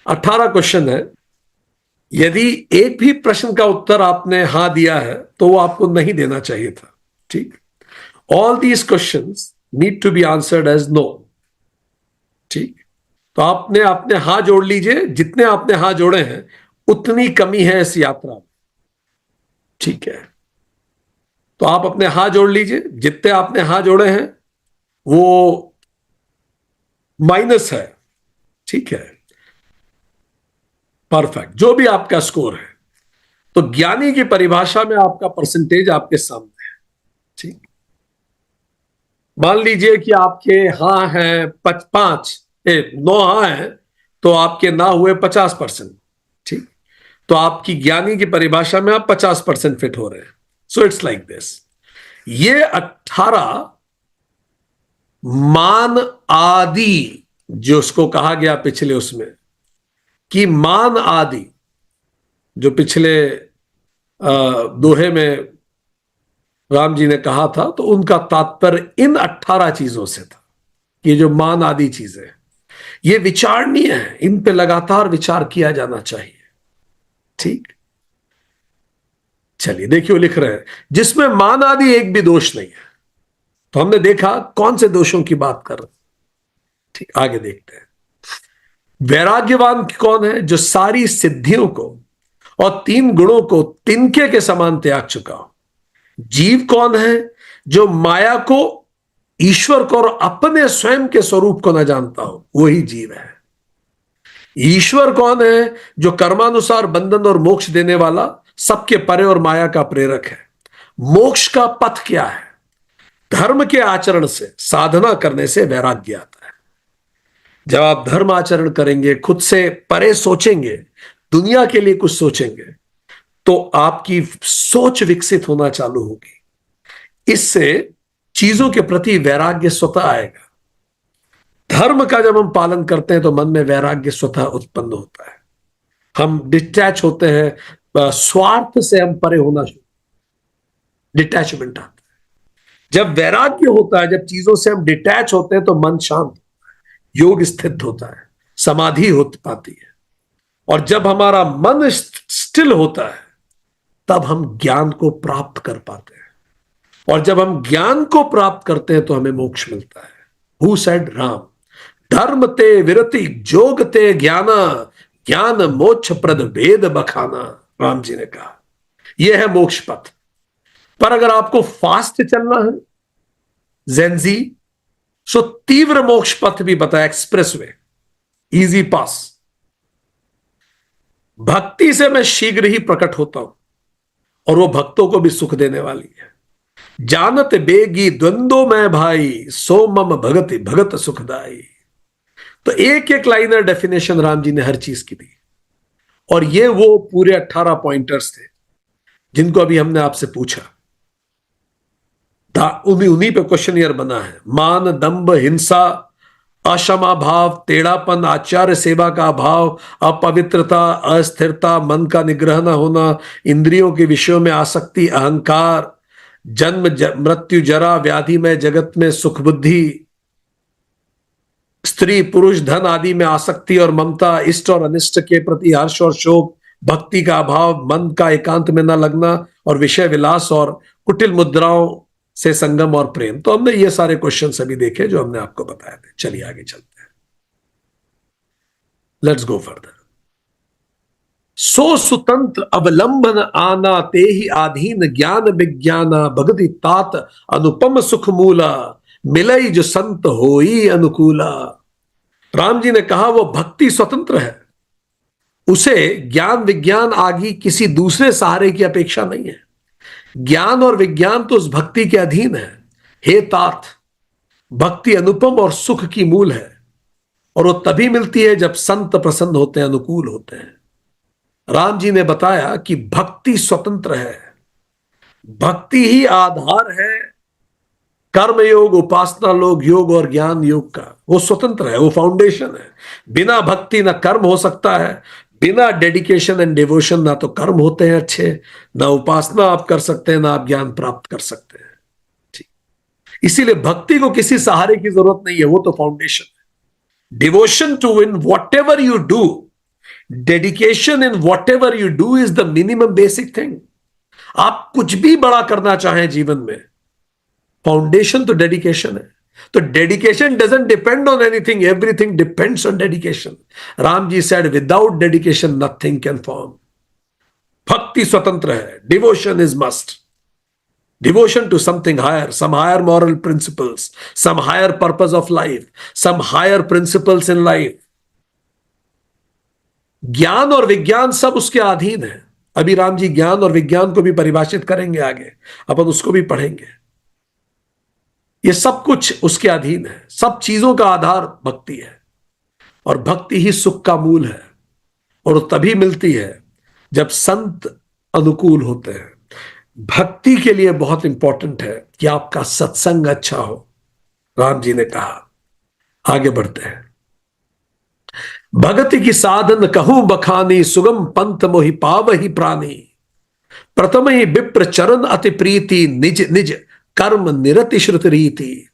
18 क्वेश्चन है। यदि एक भी प्रश्न का उत्तर आपने हां दिया है तो वो आपको नहीं देना चाहिए था। ठीक। All these questions need to be answered as no. ठीक। तो आपने अपने हाथ जोड़ लीजिए, जितने आपने हाथ जोड़े हैं उतनी कमी है इस यात्रा में। ठीक है, तो आप अपने हाथ जोड़ लीजिए, जितने आपने हाथ जोड़े हैं वो माइनस है। ठीक है, परफेक्ट। जो भी आपका स्कोर है, तो ज्ञानी की परिभाषा में आपका परसेंटेज आपके सामने है। ठीक, मान लीजिए कि आपके हाँ हैं 9 हाँ हैं, तो आपके ना हुए 50%। ठीक, तो आपकी ज्ञानी की परिभाषा में आप 50% फिट हो रहे हैं। So it's like this. ये 18 मान आदि, जो उसको कहा गया पिछले उसमें कि मान आदि, जो पिछले दोहे में राम जी ने कहा था, तो उनका तात्पर्य इन 18 चीजों से था। ये जो मान आदि चीजें, ये विचारणीय है, इन पे लगातार विचार किया जाना चाहिए। ठीक, चलिए देखिए वो लिख रहे हैं जिसमें मान आदि एक भी दोष नहीं है। तो हमने देखा कौन से दोषों की बात कर रहे हैं। ठीक, आगे देखते हैं। वैराग्यवान कौन है? जो सारी सिद्धियों को और 3 गुणों को तिनके के समान त्याग चुका हो। जीव कौन है? जो माया को, ईश्वर को और अपने स्वयं के स्वरूप को न जानता हो, वही जीव है। ईश्वर कौन है? जो कर्मानुसार बंधन और मोक्ष देने वाला, सबके परे और माया का प्रेरक है। मोक्ष का पथ क्या है? धर्म के आचरण से, साधना करने से वैराग्य आता है। जब आप धर्म आचरण करेंगे, खुद से परे सोचेंगे, दुनिया के लिए कुछ सोचेंगे, तो आपकी सोच विकसित होना चालू होगी। इससे चीजों के प्रति वैराग्य स्वतः आएगा। धर्म का जब हम पालन करते हैं तो मन में वैराग्य स्वतः उत्पन्न होता है। हम डिटैच होते हैं, स्वार्थ से हम परे होना शुरू, डिटैचमेंट आता है। जब वैराग्य होता है, जब चीजों से हम डिटैच होते हैं, तो मन शांत, योग स्थित होता है, समाधि हो पाती है। और जब हमारा मन स्टिल होता है, तब हम ज्ञान को प्राप्त कर पाते हैं। और जब हम ज्ञान को प्राप्त करते हैं तो हमें मोक्ष मिलता है। Who said? राम। धर्म ते विरति जोग ते ज्ञाना ज्ञान मोक्ष प्रद वेद बखाना, राम जी ने कहा यह है मोक्ष पथ। पर अगर आपको फास्ट चलना है जेंजी, सो तीव्र मोक्ष पथ भी बताया, एक्सप्रेस वे, इजी पास। भक्ति से मैं शीघ्र ही प्रकट होता हूं और वो भक्तों को भी सुख देने वाली है। जानत बेगी द्वंद्व में भाई, सो मम भगति भगत सुखदाई। तो एक एक लाइनर डेफिनेशन राम जी ने हर चीज की दी, और ये वो पूरे 18 पॉइंटर्स थे जिनको अभी हमने आपसे पूछा। उन्हीं पे क्वेश्चन ईयर बना है। मान, दंभ, हिंसा, अक्षमा भाव, टेढ़ापन, आचार्य सेवा का अभाव, अपवित्रता, अस्थिरता, मन का निग्रह न होना, इंद्रियों के विषयों में आसक्ति, अहंकार, जन्म मृत्यु जरा व्याधि में जगत में सुख बुद्धि, स्त्री पुरुष धन आदि में आसक्ति और ममता, इष्ट और अनिष्ट के प्रति हर्ष और शोक, भक्ति का अभाव, मन का एकांत में न लगना, और विषय विलास और कुटिल मुद्राओं से संगम और प्रेम। तो हमने ये सारे क्वेश्चन सभी देखे जो हमने आपको बताए थे। चलिए आगे चलते हैं, लेट्स गो फर्दर। सो सुतंत्र अवलंबन आना, ते ही आधीन ज्ञान विज्ञाना, भगति तात अनुपम सुख मूला, मिलई जो संत होई अनुकूला। राम जी ने कहा वो भक्ति स्वतंत्र है, उसे ज्ञान विज्ञान आदि किसी दूसरे सहारे की अपेक्षा नहीं है। ज्ञान और विज्ञान तो उस भक्ति के अधीन है। हे तात, भक्ति अनुपम और सुख की मूल है, और वो तभी मिलती है जब संत प्रसन्न होते हैं, अनुकूल होते हैं। राम जी ने बताया कि भक्ति स्वतंत्र है, भक्ति ही आधार है कर्म योग, उपासना योग और ज्ञान योग का। वो स्वतंत्र है, वो फाउंडेशन है। बिना भक्ति ना कर्म हो सकता है, बिना डेडिकेशन एंड डिवोशन ना तो कर्म होते हैं अच्छे, ना उपासना आप कर सकते हैं, ना आप ज्ञान प्राप्त कर सकते हैं। ठीक, इसीलिए भक्ति को किसी सहारे की जरूरत नहीं है, वो तो फाउंडेशन है। Devotion to in whatever you do, dedication in whatever you do is the minimum basic thing. आप कुछ भी बड़ा करना चाहें जीवन में, फाउंडेशन तो डेडिकेशन है। तो dedication doesn't depend on anything, everything depends on dedication. Ram ji said without dedication nothing can form. भक्ति स्वतंत्र है, devotion is must. Devotion to something higher, some higher moral principles, some higher purpose of life, some higher principles in life. ज्ञान और विज्ञान सब उसके अधीन है। अभी राम जी ज्ञान और विज्ञान को भी परिभाषित करेंगे आगे, अपन उसको भी पढ़ेंगे। ये सब कुछ उसके अधीन है, सब चीजों का आधार भक्ति है, और भक्ति ही सुख का मूल है, और तभी मिलती है जब संत अनुकूल होते हैं। भक्ति के लिए बहुत इंपॉर्टेंट है कि आपका सत्संग अच्छा हो, राम जी ने कहा। आगे बढ़ते हैं। भगति की साधन कहूं बखानी, सुगम पंथ मोहि पावहि प्राणी, प्रथम ही विप्र चरण अति प्रीति, निज निज कर्म निरति श्रुत रीति।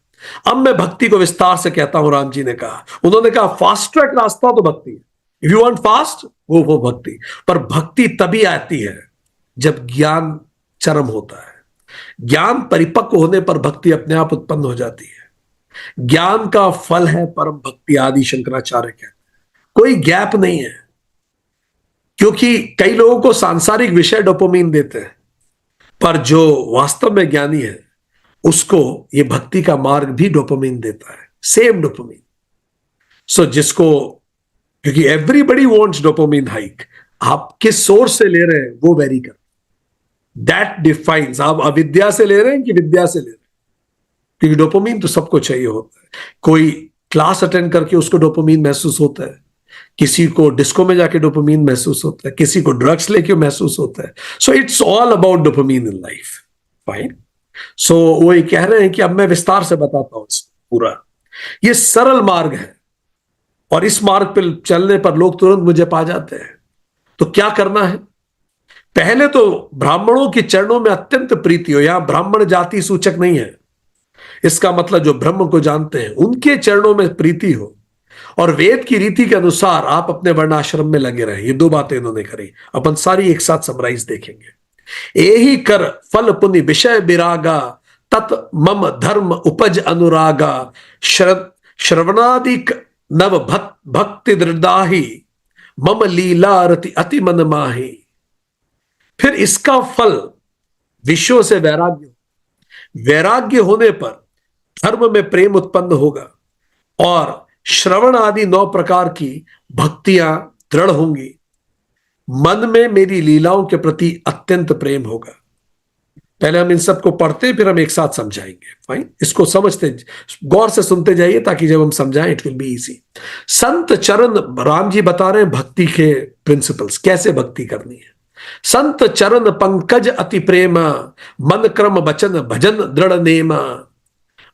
अब मैं भक्ति को विस्तार से कहता हूं, राम जी ने कहा। उन्होंने कहा फास्ट ट्रैक रास्ता तो भक्ति है, इफ यू वांट फास्ट वो भक्ति। पर भक्ति तभी आती है जब ज्ञान चरम होता है। ज्ञान परिपक्व होने पर भक्ति अपने आप उत्पन्न हो जाती है। ज्ञान का फल है परम भक्ति, आदि शंकराचार्य कहते हैं। कोई गैप नहीं है, क्योंकि कई लोगों को सांसारिक विषय डोपामिन देते हैं, पर जो वास्तव में ज्ञानी है उसको ये भक्ति का मार्ग भी डोपामिन देता है, सेम डोपामिन। सो जिसको, क्योंकि एवरीबडी वांट्स डोपामिन हाइक, आप किस सोर्स से ले रहे हैं वो वेरी कर, दैट डिफाइंस आप अविद्या से ले रहे हैं कि विद्या से ले रहे हैं। क्योंकि डोपामिन तो सबको चाहिए होता है। कोई क्लास अटेंड करके उसको डोपामिन महसूस होता है, किसी को डिस्को में जाके डोपामिन महसूस होता है, किसी को ड्रग्स लेके महसूस होता है। So it's all about dopamine in life. Fine. So वो ये कह रहे हैं कि अब मैं विस्तार से बताता हूं इसको पूरा। ये सरल मार्ग है, और इस मार्ग पर चलने पर लोग तुरंत मुझे पा जाते हैं। तो क्या करना है? पहले तो ब्राह्मणों के चरणों में अत्यंत प्रीति हो। यहां ब्राह्मण जाति सूचक नहीं है, इसका मतलब जो ब्रह्म को जानते हैं उनके चरणों में प्रीति हो, और वेद की रीति के अनुसार आप अपने वर्णाश्रम में लगे रहे। ये दो बातें इन्होंने करी, अपन सारी एक साथ समराइज देखेंगे। एही कर फल पुनि विषय विरागा, तत् मम धर्म उपज अनुरागा, श्रवणादिक नव भक्ति दृदाही, मम लीला रति अति मन माही। फिर इसका फल विषयों से वैराग्य, वैराग्य होने पर धर्म में प्रेम उत्पन्न होगा और श्रवण आदि 9 प्रकार की भक्तियां दृढ़ होंगी। मन में मेरी लीलाओं के प्रति अत्यंत प्रेम होगा। पहले हम इन सबको पढ़ते हैं, फिर हम एक साथ समझाएंगे। फाइन, इसको समझते, गौर से सुनते जाइए ताकि जब हम समझाएं इट विल बी इजी। संत चरण, राम जी बता रहे हैं भक्ति के प्रिंसिपल्स, कैसे भक्ति करनी है। संत चरण पंकज अति प्रेम, मन क्रम वचन भजन दृढ़ नेम।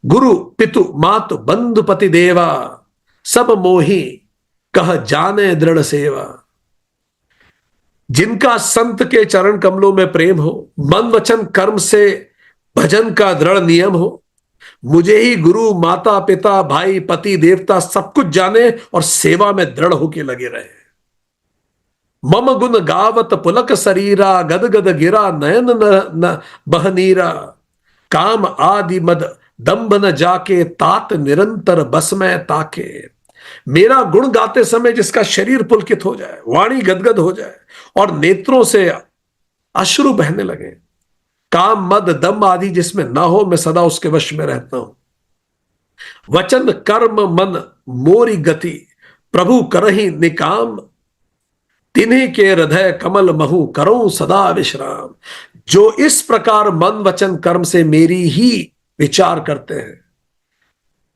गुरु पितु मातु बंधु पति देवा, सब मोही कह जाने दृढ़ सेवा। जिनका संत के चरण कमलों में प्रेम हो, मन वचन कर्म से भजन का दृढ़ नियम हो, मुझे ही गुरु माता पिता भाई पति देवता सब कुछ जाने और सेवा में दृढ़ होके लगे रहे। मम गुण गावत पुलक शरीरा, गद गद गिरा नयन न बहनीरा। काम आदि मद दंभ न जाके, तात निरंतर बस में ताके। मेरा गुण गाते समय जिसका शरीर पुलकित हो जाए, वाणी गदगद हो जाए और नेत्रों से अश्रु बहने लगे, काम मद दम आदि जिसमें ना हो, मैं सदा उसके वश में रहता हूं। वचन कर्म मन मोरी गति, प्रभु करहि निकाम। तिन्हीं के हृदय कमल महु, करो सदा विश्राम। जो इस प्रकार मन वचन कर्म से मेरी ही विचार करते हैं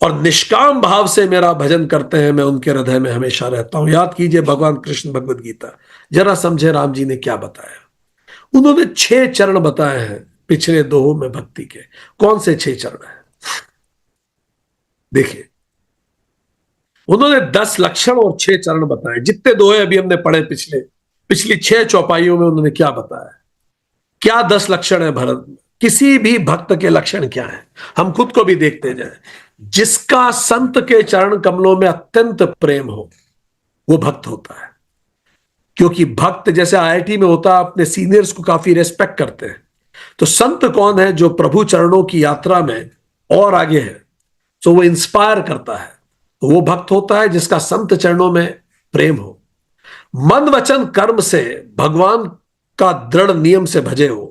और निष्काम भाव से मेरा भजन करते हैं, मैं उनके हृदय में हमेशा रहता हूं। याद कीजिए भगवान कृष्ण भगवद गीता, जरा समझे राम जी ने क्या बताया। उन्होंने 6 चरण बताए हैं पिछले दोहों में भक्ति के। कौन से 6 चरण हैं देखिए। उन्होंने 10 लक्षण और 6 चरण बताए। जितने दोहे अभी हमने पढ़े पिछली 6 चौपाइयों में, उन्होंने क्या बताया, क्या 10 लक्षण है भरत में। किसी भी भक्त के लक्षण क्या है, हम खुद को भी देखते जाएं। जिसका संत के चरण कमलों में अत्यंत प्रेम हो, वो भक्त होता है। क्योंकि भक्त जैसे आईआईटी में होता है, अपने सीनियर्स को काफी रेस्पेक्ट करते हैं। तो संत कौन है? जो प्रभु चरणों की यात्रा में और आगे है, तो वो इंस्पायर करता है, तो वो भक्त होता है जिसका संत चरणों में प्रेम हो। मन वचन कर्म से भगवान का दृढ़ नियम से भजे हो।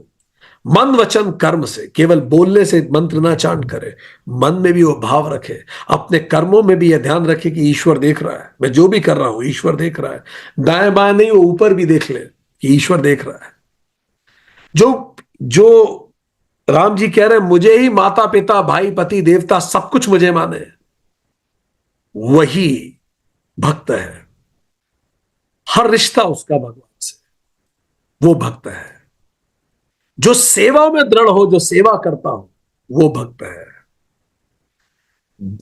मन वचन कर्म से, केवल बोलने से मंत्र ना चांट करे, मन में भी वो भाव रखे, अपने कर्मों में भी यह ध्यान रखे कि ईश्वर देख रहा है, मैं जो भी कर रहा हूं ईश्वर देख रहा है। दाएं बाएं नहीं, वो ऊपर भी देख ले कि ईश्वर देख रहा है। जो राम जी कह रहे हैं, मुझे ही माता पिता भाई पति देवता सब कुछ मुझे माने, वही भक्त है। हर रिश्ता उसका भगवान से, वो भक्त है। जो सेवा में दृढ़ हो, जो सेवा करता हो, वो भक्त है।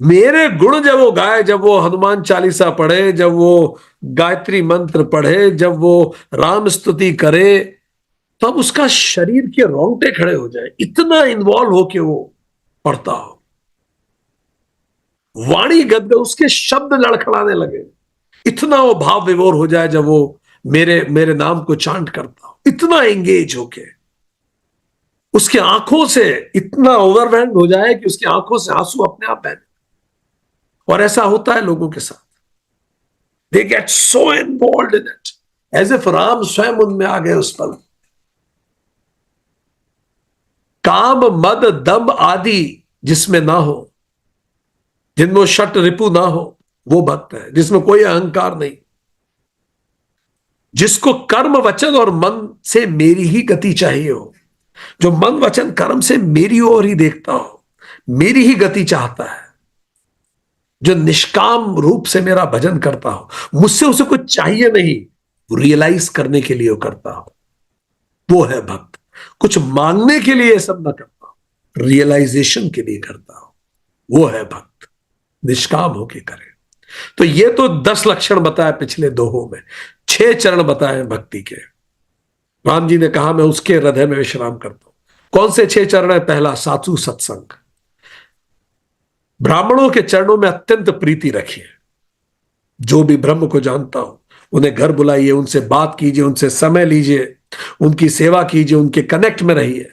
मेरे गुण जब वो गाए, जब वो हनुमान चालीसा पढ़े, जब वो गायत्री मंत्र पढ़े, जब वो राम स्तुति करे, तब उसका शरीर के रोंगटे खड़े हो जाए, इतना इन्वॉल्व हो के वो पढ़ता हो। वाणी गदगद, उसके शब्द लड़खड़ाने लगे, इतना वो भाव विभोर हो जाए जब वो मेरे नाम को चांट करता हो, इतना एंगेज होके। उसकी आंखों से इतना ओवरवेल्ड हो जाए कि उसकी आंखों से आंसू अपने आप बहने। और ऐसा होता है लोगों के साथ, they get so involved in it, as if Ram स्वयं उनमें आ गए उस पल। काम मद दंभ आदि जिसमें ना हो, जिनमें शट रिपु ना हो, वो भक्त है। जिसमें कोई अहंकार नहीं, जिसको कर्म वचन और मन से मेरी ही गति चाहिए हो, जो मन वचन कर्म से मेरी ओर ही देखता हो, मेरी ही गति चाहता है, जो निष्काम रूप से मेरा भजन करता हो, मुझसे उसे कुछ चाहिए नहीं, रियलाइज करने के लिए वो करता हो, वो है भक्त। कुछ मांगने के लिए सब ना करता हो, रियलाइजेशन के लिए करता हो, वो है भक्त। निष्काम होके करे। तो ये तो 10 लक्षण बताए पिछले दोहों में, 6 चरण बताए भक्ति के। राम जी ने कहा मैं उसके हृदय में विश्राम करता हूं। कौन से 6 चरण है? पहला, साधु सत्संग। ब्राह्मणों के चरणों में अत्यंत प्रीति रखिए। जो भी ब्रह्म को जानता हो, उन्हें घर बुलाइए, उनसे बात कीजिए, उनसे समय लीजिए, उनकी सेवा कीजिए, उनके कनेक्ट में रहिए।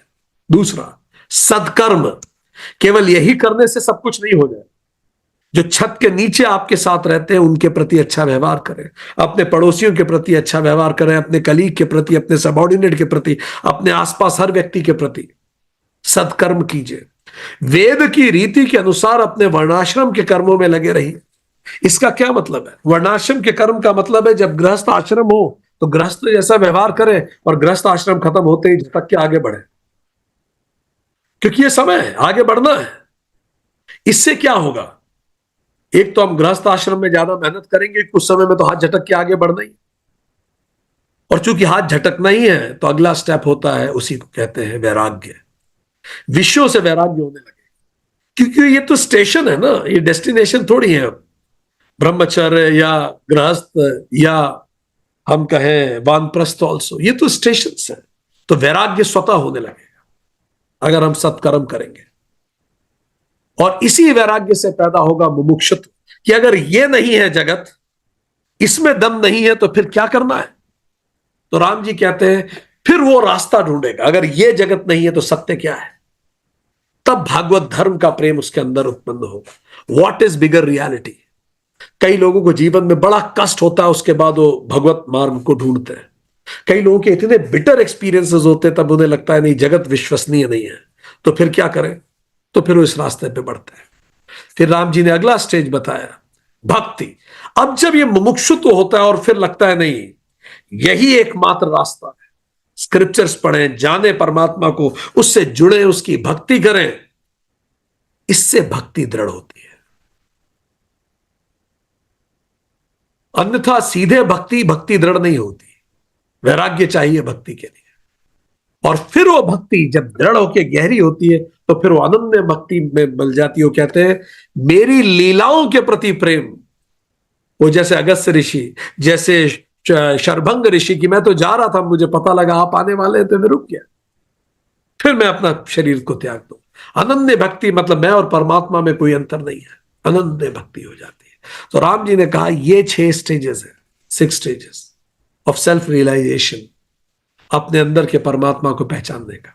दूसरा, सत्कर्म। केवल यही करने से सब कुछ नहीं हो जाए। जो छत के नीचे आपके साथ रहते हैं उनके प्रति अच्छा व्यवहार करें, अपने पड़ोसियों के प्रति अच्छा व्यवहार करें, अपने कलीग के प्रति, अपने सबॉर्डिनेट के प्रति, अपने आसपास हर व्यक्ति के प्रति सत्कर्म कीजिए। वेद की रीति के अनुसार अपने वर्णाश्रम के कर्मों में लगे रहिए। इसका क्या मतलब है? वर्णाश्रम के कर्म का मतलब है जब गृहस्थ आश्रम हो तो गृहस्थ जैसा व्यवहार करें और गृहस्थ आश्रम खत्म होते ही झटक के आगे बढ़े, क्योंकि ये समय है, आगे बढ़ना है। इससे क्या होगा? एक तो हम गृहस्थ आश्रम में ज्यादा मेहनत करेंगे, कुछ समय में तो हाथ झटक के आगे बढ़ना ही, और चूंकि हाथ झटकना ही है तो अगला स्टेप होता है, उसी को कहते हैं वैराग्य। विषयों से वैराग्य होने लगे, क्योंकि ये तो स्टेशन है ना, ये डेस्टिनेशन थोड़ी है। ब्रह्मचर्य या गृहस्थ या हम कहें वानप्रस्थ ऑल्सो, ये तो स्टेशन है। तो वैराग्य स्वतः होने लगेगा अगर हम सत्कर्म करेंगे, और इसी वैराग्य से पैदा होगा मुमुक्षुत्व, कि अगर ये नहीं है जगत, इसमें दम नहीं है तो फिर क्या करना है? तो राम जी कहते हैं फिर वो रास्ता ढूंढेगा। अगर ये जगत नहीं है तो सत्य क्या है? तब भागवत धर्म का प्रेम उसके अंदर उत्पन्न होगा। What is bigger reality? कई लोगों को जीवन में बड़ा कष्ट होता है, उसके बाद वो भगवत मार्ग को ढूंढते हैं। कई लोगों के इतने बिटर एक्सपीरियंसेस होते हैं, तब उन्हें लगता है नहीं, जगत विश्वसनीय नहीं है, तो फिर क्या करें? तो फिर वो इस रास्ते पे बढ़ते हैं। फिर राम जी ने अगला स्टेज बताया, भक्ति। अब जब ये मुमुक्षुत्व होता है और फिर लगता है नहीं, यही एकमात्र रास्ता है, स्क्रिप्चर्स पढ़ें, जाने परमात्मा को, उससे जुड़े, उसकी भक्ति करें, इससे भक्ति दृढ़ होती है। अन्यथा सीधे भक्ति दृढ़ नहीं होती, वैराग्य चाहिए भक्ति के लिए। और फिर वो भक्ति जब दृढ़ होकर गहरी होती है तो फिर वो अनन्य भक्ति में बल जाती है। वो कहते हैं मेरी लीलाओं के प्रति प्रेम, वो जैसे अगस्त्य ऋषि, जैसे शरभंग ऋषि की, मैं तो जा रहा था, मुझे पता लगा आप आने वाले हैं तो मैं रुक गया, फिर मैं अपना शरीर को त्याग दूं। अनन्य भक्ति मतलब मैं और परमात्मा में कोई अंतर नहीं है, अनन्य भक्ति हो जाती है। तो राम जी ने कहा ये 6 स्टेजेस है, 6 स्टेजेस ऑफ सेल्फ रियलाइजेशन, अपने अंदर के परमात्मा को पहचानने का।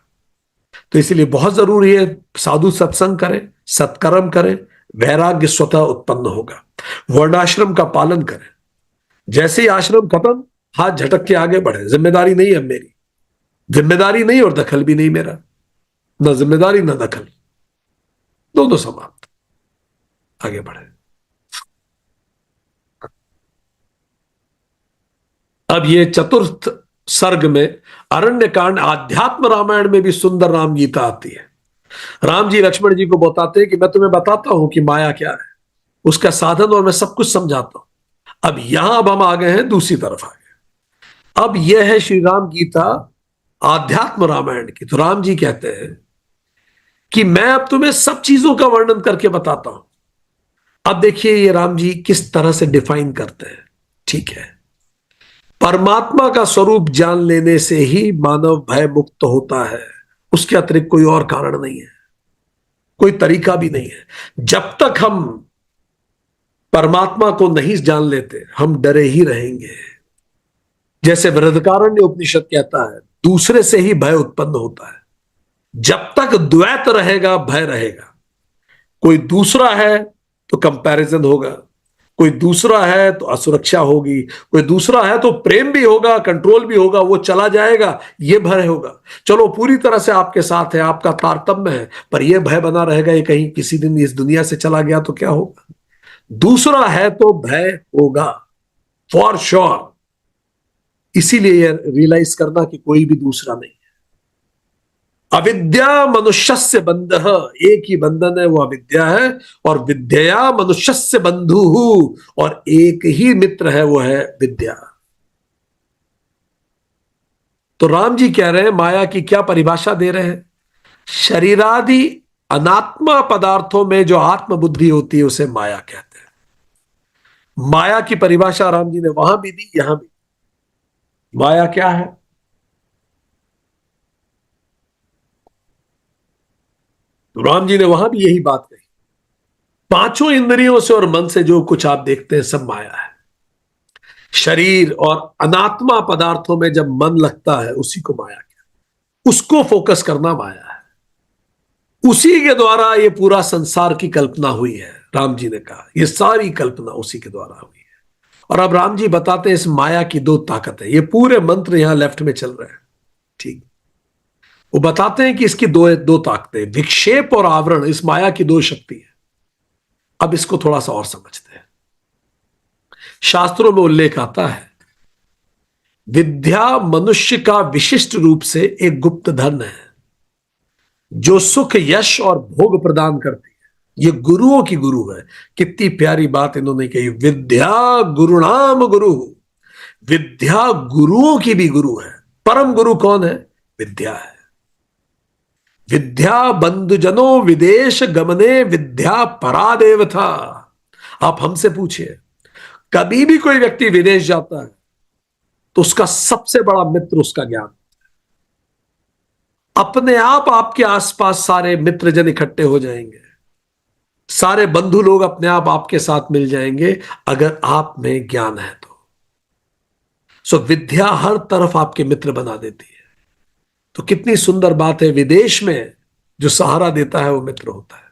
तो इसलिए बहुत जरूरी है साधु सत्संग करें, सत्कर्म करें, वैराग्य स्वतः उत्पन्न होगा। वर्णाश्रम का पालन करें, जैसे ही आश्रम खत्म हाथ झटक के आगे बढ़े। जिम्मेदारी नहीं है मेरी, जिम्मेदारी नहीं और दखल भी नहीं मेरा, ना जिम्मेदारी ना दखल, दोनों समाप्त, आगे बढ़े। अब ये चतुर्थ सर्ग में अरण्य कांड, आध्यात्म रामायण में भी सुंदर राम गीता आती है। राम जी लक्ष्मण जी को बताते हैं कि मैं तुम्हें बताता हूं कि माया क्या है, उसका साधन, और मैं सब कुछ समझाता हूं। अब यहां अब हम आ गए हैं, दूसरी तरफ आ गए। अब यह है श्री राम गीता आध्यात्म रामायण की। तो राम जी कहते हैं कि मैं अब तुम्हें सब चीजों का वर्णन करके बताता हूं। अब देखिए ये राम जी किस तरह से डिफाइन करते हैं। ठीक है, परमात्मा का स्वरूप जान लेने से ही मानव भय मुक्त होता है, उसके अतिरिक्त कोई और कारण नहीं है, कोई तरीका भी नहीं है। जब तक हम परमात्मा को नहीं जान लेते हम डरे ही रहेंगे। जैसे बृहदारण्यक उपनिषद कहता है दूसरे से ही भय उत्पन्न होता है। जब तक द्वैत रहेगा भय रहेगा। कोई दूसरा है तो कंपैरिजन होगा, कोई दूसरा है तो असुरक्षा होगी, कोई दूसरा है तो प्रेम भी होगा, कंट्रोल भी होगा, वो चला जाएगा, ये भय होगा। चलो पूरी तरह से आपके साथ है, आपका तारतम्य है, पर यह भय बना रहेगा ये कहीं किसी दिन इस दुनिया से चला गया तो क्या होगा। दूसरा है तो भय होगा फॉर श्योर। इसीलिए रियलाइज करना कि कोई भी दूसरा नहीं है। अविद्या मनुष्यस्य बंधः, एक ही बंधन है वो अविद्या है, और विद्या मनुष्यस्य बंधु, और एक ही मित्र है वो है विद्या। तो राम जी कह रहे हैं माया की क्या परिभाषा दे रहे हैं। शरीरादि अनात्मा पदार्थों में जो आत्म बुद्धि होती है उसे माया कहते हैं। माया की परिभाषा राम जी ने वहां भी दी, यहां भी। माया क्या है? तो राम जी ने वहां भी यही बात कही, पांचों इंद्रियों से और मन से जो कुछ आप देखते हैं सब माया है। शरीर और अनात्मा पदार्थों में जब मन लगता है उसी को माया कहते, उसको फोकस करना माया है। उसी के द्वारा ये पूरा संसार की कल्पना हुई है। राम जी ने कहा ये सारी कल्पना उसी के द्वारा हुई है। और अब राम जी बताते हैं इस माया की दो ताकत है। ये पूरे मंत्र यहां लेफ्ट में चल रहे हैं, ठीक। वो बताते हैं कि इसकी दो दो ताकतें, विक्षेप और आवरण, इस माया की दो शक्ति है। अब इसको थोड़ा सा और समझते हैं। शास्त्रों में उल्लेख आता है विद्या मनुष्य का विशिष्ट रूप से एक गुप्त धन है जो सुख, यश और भोग प्रदान करती है। ये गुरुओं की गुरु है। कितनी प्यारी बात इन्होंने कही, विद्या गुरुणाम गुरु। विद्या गुरुओं की भी गुरु है। परम गुरु कौन है? विद्या है। विद्या बंधुजनों विदेश गमने विद्या परादेव था। आप हमसे पूछिए, कभी भी कोई व्यक्ति विदेश जाता है तो उसका सबसे बड़ा मित्र उसका ज्ञान। अपने आप आपके आसपास सारे मित्रजन इकट्ठे हो जाएंगे, सारे बंधु लोग अपने आप आपके साथ मिल जाएंगे अगर आप में ज्ञान है तो। सो विद्या हर तरफ आपके मित्र बना देती है। तो कितनी सुंदर बात है, विदेश में जो सहारा देता है वो मित्र होता है,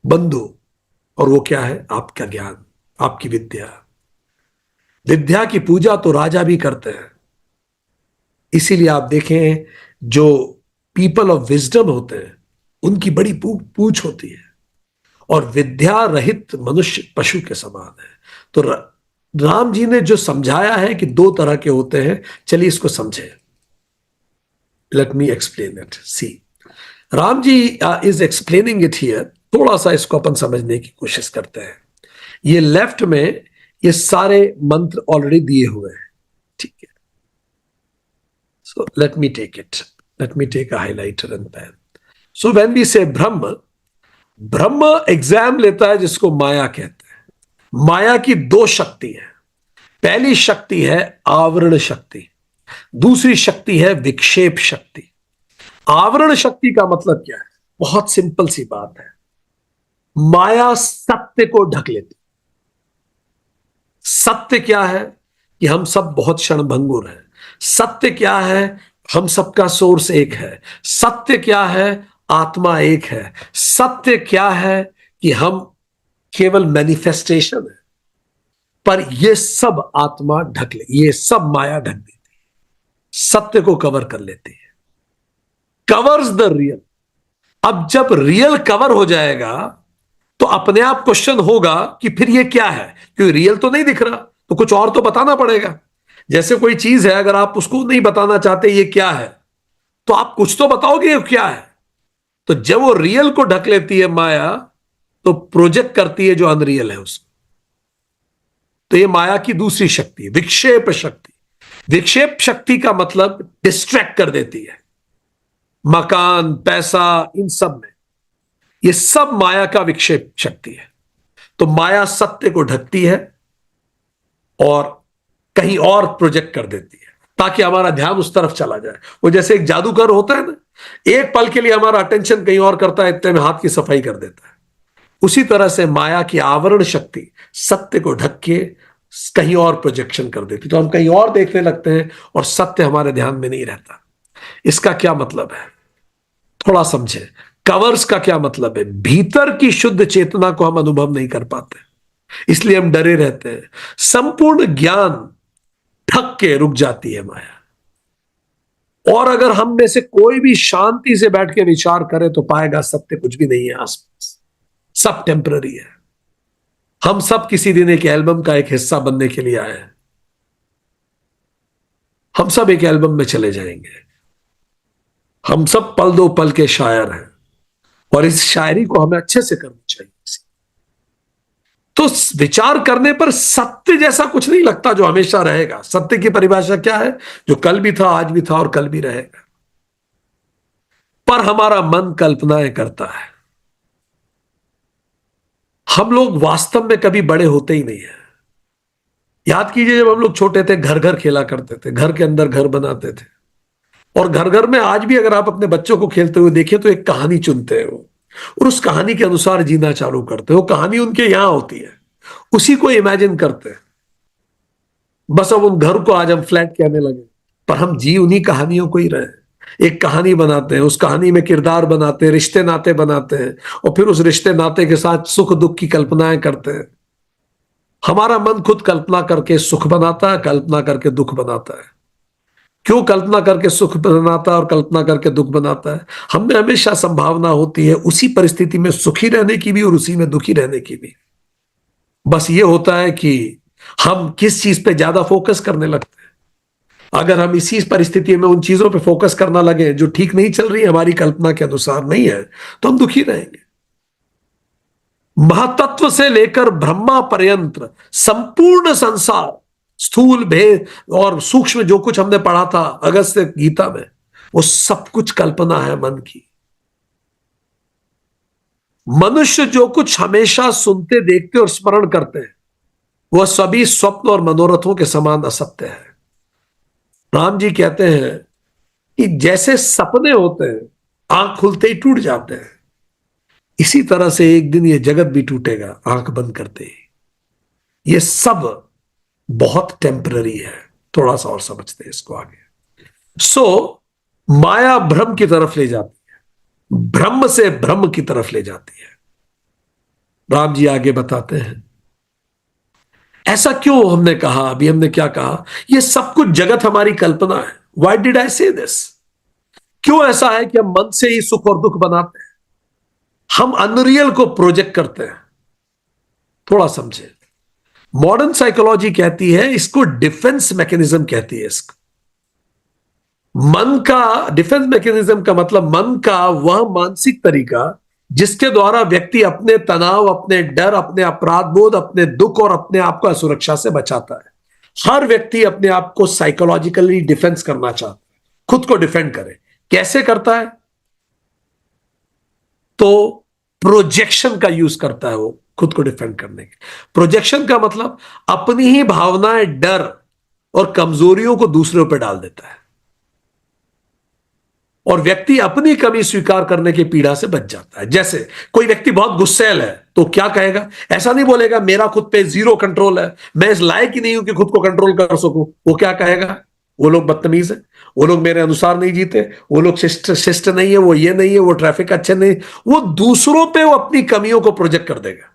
बंधु। और वो क्या है? आपका ज्ञान, आपकी विद्या। विद्या की पूजा तो राजा भी करते हैं। इसीलिए आप देखें जो पीपल ऑफ विजडम होते हैं उनकी बड़ी पूछ होती है, और विद्या रहित मनुष्य पशु के समान है। तो राम जी ने जो समझाया है कि दो तरह के होते हैं, चलिए इसको समझें। Let me explain it. See, Ram ji is explaining it here. थोड़ा सा इसको अपन समझने की कोशिश करते हैं। ये लेफ्ट में ये सारे मंत्र ऑलरेडी दिए हुए हैं, ठीक है। So let me take it, let me take a highlighter and pen. So when we say Brahm, Brahma exam लेता है जिसको माया कहते हैं। माया की दो शक्ति है। पहली शक्ति है आवरण शक्ति, दूसरी शक्ति है विक्षेप शक्ति। आवरण शक्ति का मतलब क्या है? बहुत सिंपल सी बात है, माया सत्य को ढक लेती। सत्य क्या है? कि हम सब बहुत क्षणभंगुर हैं। सत्य क्या है? हम सबका सोर्स एक है। सत्य क्या है? आत्मा एक है। सत्य क्या है? कि हम केवल मैनिफेस्टेशन है। पर ये सब आत्मा ढक ले, ये सब माया ढक देती है, सत्य को कवर कर लेती है। Covers the real. अब जब रियल कवर हो जाएगा तो अपने आप क्वेश्चन होगा कि फिर ये क्या है, क्योंकि रियल तो नहीं दिख रहा, तो कुछ और तो बताना पड़ेगा। जैसे कोई चीज है, अगर आप उसको नहीं बताना चाहते ये क्या है, तो आप कुछ तो बताओगे ये क्या है। तो जब वो रियल को ढक लेती है माया, तो प्रोजेक्ट करती है जो अनरियल है उसको। तो ये माया की दूसरी शक्ति है, विक्षेप शक्ति। विक्षेप शक्ति का मतलब डिस्ट्रैक्ट कर देती है। मकान, पैसा, इन सब में ये सब माया का विक्षेप शक्ति है। तो माया सत्य को ढकती है और कहीं और प्रोजेक्ट कर देती है ताकि हमारा ध्यान उस तरफ चला जाए। वो जैसे एक जादूगर होता है ना, एक पल के लिए हमारा अटेंशन कहीं और करता है, इतने में हाथ की सफाई कर देता है। उसी तरह से माया की आवरण शक्ति सत्य को ढक के कहीं और प्रोजेक्शन कर देती, तो हम कहीं और देखने लगते हैं और सत्य हमारे ध्यान में नहीं रहता। इसका क्या मतलब है, थोड़ा समझे। कवर्स का क्या मतलब है? भीतर की शुद्ध चेतना को हम अनुभव नहीं कर पाते, इसलिए हम डरे रहते हैं। संपूर्ण ज्ञान ढक के रुक जाती है माया। और अगर हम में से कोई भी शांति से बैठ के विचार करे तो पाएगा सत्य कुछ भी नहीं है आसपास, सब टेम्पररी है। हम सब किसी दिन एक एल्बम का एक हिस्सा बनने के लिए आए हैं। हम सब एक एल्बम में चले जाएंगे। हम सब पल दो पल के शायर हैं, और इस शायरी को हमें अच्छे से करनी चाहिए। तो विचार करने पर सत्य जैसा कुछ नहीं लगता जो हमेशा रहेगा। सत्य की परिभाषा क्या है? जो कल भी था, आज भी था और कल भी रहेगा। पर हमारा मन कल्पनाएं करता है। हम लोग वास्तव में कभी बड़े होते ही नहीं है। याद कीजिए, जब हम लोग छोटे थे, घर घर खेला करते थे, घर के अंदर घर बनाते थे। और घर घर में आज भी अगर आप अपने बच्चों को खेलते हुए देखें तो एक कहानी चुनते हैं वो, और उस कहानी के अनुसार जीना चालू करते हैं। वो कहानी उनके यहां होती है, उसी को इमेजिन करते हैं। बस अब उन घर को आज हम फ्लैट कहने लगे, पर हम जी उन्हीं कहानियों को ही रहे। एक कहानी बनाते हैं, उस कहानी में किरदार बनाते हैं, रिश्ते नाते बनाते हैं, और फिर उस रिश्ते नाते के साथ सुख दुख की कल्पनाएं करते हैं। हमारा मन खुद कल्पना करके सुख बनाता है, कल्पना करके दुख बनाता है। क्यों कल्पना करके सुख बनाता है और कल्पना करके दुख बनाता है? हमें हमेशा संभावना होती है उसी परिस्थिति में सुखी रहने की भी और उसी में दुखी रहने की भी। बस ये होता है कि हम किस चीज पे ज्यादा फोकस करने लगते हैं। अगर हम इसी परिस्थिति में उन चीजों पे फोकस करना लगे जो ठीक नहीं चल रही है, हमारी कल्पना के अनुसार नहीं है, तो हम दुखी रहेंगे। महातत्व से लेकर ब्रह्मा पर्यंत संपूर्ण संसार, स्थूल भेद और सूक्ष्म, जो कुछ हमने पढ़ा था अगस्त्य गीता में, वो सब कुछ कल्पना है मन की। मनुष्य जो कुछ हमेशा सुनते, देखते और स्मरण करते हैं, वह सभी स्वप्न और मनोरथों के समान असत्य है। राम जी कहते हैं कि जैसे सपने होते हैं, आंख खुलते ही टूट जाते हैं, इसी तरह से एक दिन ये जगत भी टूटेगा आंख बंद करते ही। ये सब बहुत टेम्पररी है। थोड़ा सा और समझते हैं इसको आगे। माया भ्रम की तरफ ले जाती है, ब्रह्म से भ्रम की तरफ ले जाती है। राम जी आगे बताते हैं, ऐसा क्यों हमने कहा, अभी हमने क्या कहा, ये सब कुछ जगत हमारी कल्पना है। वाई डिड आई से दिस? क्यों ऐसा है कि हम मन से ही सुख और दुख बनाते हैं, हम अनरियल को प्रोजेक्ट करते हैं। थोड़ा समझे, मॉडर्न साइकोलॉजी कहती है इसको डिफेंस मैकेनिज्म कहती है। इसको मन का डिफेंस मैकेनिज्म का मतलब मन का वह मानसिक तरीका जिसके द्वारा व्यक्ति अपने तनाव, अपने डर, अपने अपराध बोध, अपने दुख और अपने आप को असुरक्षा से बचाता है। हर व्यक्ति अपने आप को साइकोलॉजिकली डिफेंस करना चाहता है, खुद को डिफेंड करे। कैसे करता है? तो प्रोजेक्शन का यूज करता है वो खुद को डिफेंड करने के। प्रोजेक्शन का मतलब अपनी ही भावनाएं, डर और कमजोरियों को दूसरों पर डाल देता है, और व्यक्ति अपनी कमी स्वीकार करने की पीड़ा से बच जाता है। जैसे कोई व्यक्ति बहुत गुस्सैल है तो क्या कहेगा? ऐसा नहीं बोलेगा मेरा खुद पे जीरो कंट्रोल है, मैं इस लायक ही नहीं हूं कि खुद को कंट्रोल कर सकूं। वो क्या कहेगा? वो लोग बदतमीज है, वो लोग मेरे अनुसार नहीं जीते, वो लोग शिष्ट नहीं है, वो ये नहीं है, वो ट्रैफिक अच्छे नहीं। वो दूसरों पे वो अपनी कमियों को प्रोजेक्ट कर देगा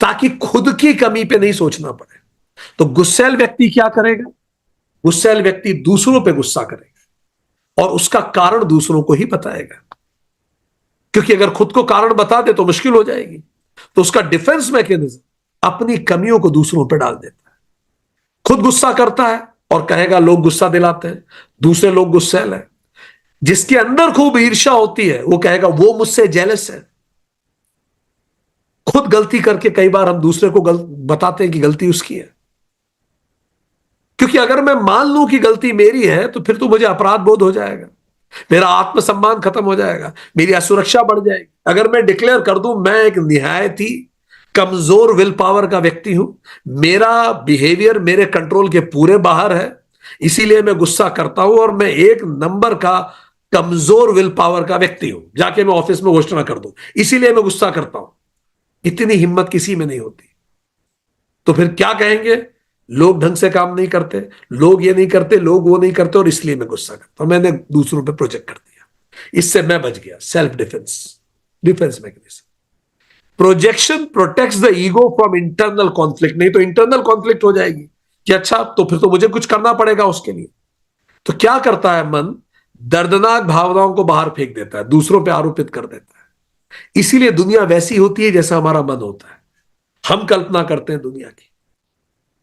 ताकि खुद की कमी पे नहीं सोचना पड़े। तो गुस्सैल व्यक्ति क्या करेगा? गुस्सैल व्यक्ति दूसरों पे गुस्सा करेगा और उसका कारण दूसरों को ही बताएगा, क्योंकि अगर खुद को कारण बता दे तो मुश्किल हो जाएगी। तो उसका डिफेंस मैकेनिज्म अपनी कमियों को दूसरों पर डाल देता है। खुद गुस्सा करता है और कहेगा लोग गुस्सा दिलाते हैं, दूसरे लोग गुस्सैल है। जिसके अंदर खूब ईर्ष्या होती है वो कहेगा वो मुझसे जेलस है। खुद गलती करके कई बार हम दूसरे को बताते हैं कि गलती उसकी है, क्योंकि अगर मैं मान लूं कि गलती मेरी है तो फिर तो मुझे अपराध बोध हो जाएगा, मेरा आत्मसम्मान खत्म हो जाएगा, मेरी असुरक्षा बढ़ जाएगी। अगर मैं डिक्लेयर कर दूं मैं एक निहायत ही कमजोर विल पावर का व्यक्ति हूं, मेरा बिहेवियर मेरे कंट्रोल के पूरे बाहर है, इसीलिए मैं गुस्सा करता हूं और मैं एक नंबर का कमजोर विल पावर का व्यक्ति हूं, जाके मैं ऑफिस में घोषणा कर दूं, इसीलिए मैं गुस्सा करता हूं। इतनी हिम्मत किसी में नहीं होती। तो फिर क्या कहेंगे? लोग ढंग से काम नहीं करते, लोग ये नहीं करते, लोग वो नहीं करते, और इसलिए मैं गुस्सा करता हूं, मैंने दूसरों पे प्रोजेक्ट कर दिया, इससे मैं बच गया। Self defence, defence mechanism. Projection protects the ego from internal conflict. नहीं तो इंटरनल कॉन्फ्लिक्ट हो जाएगी कि अच्छा तो फिर तो मुझे कुछ करना पड़ेगा उसके लिए। तो क्या करता है मन? दर्दनाक भावनाओं को बाहर फेंक देता है, दूसरों पे आरोपित कर देता है। इसीलिए दुनिया वैसी होती है जैसा हमारा मन होता है। हम कल्पना करते हैं दुनिया की,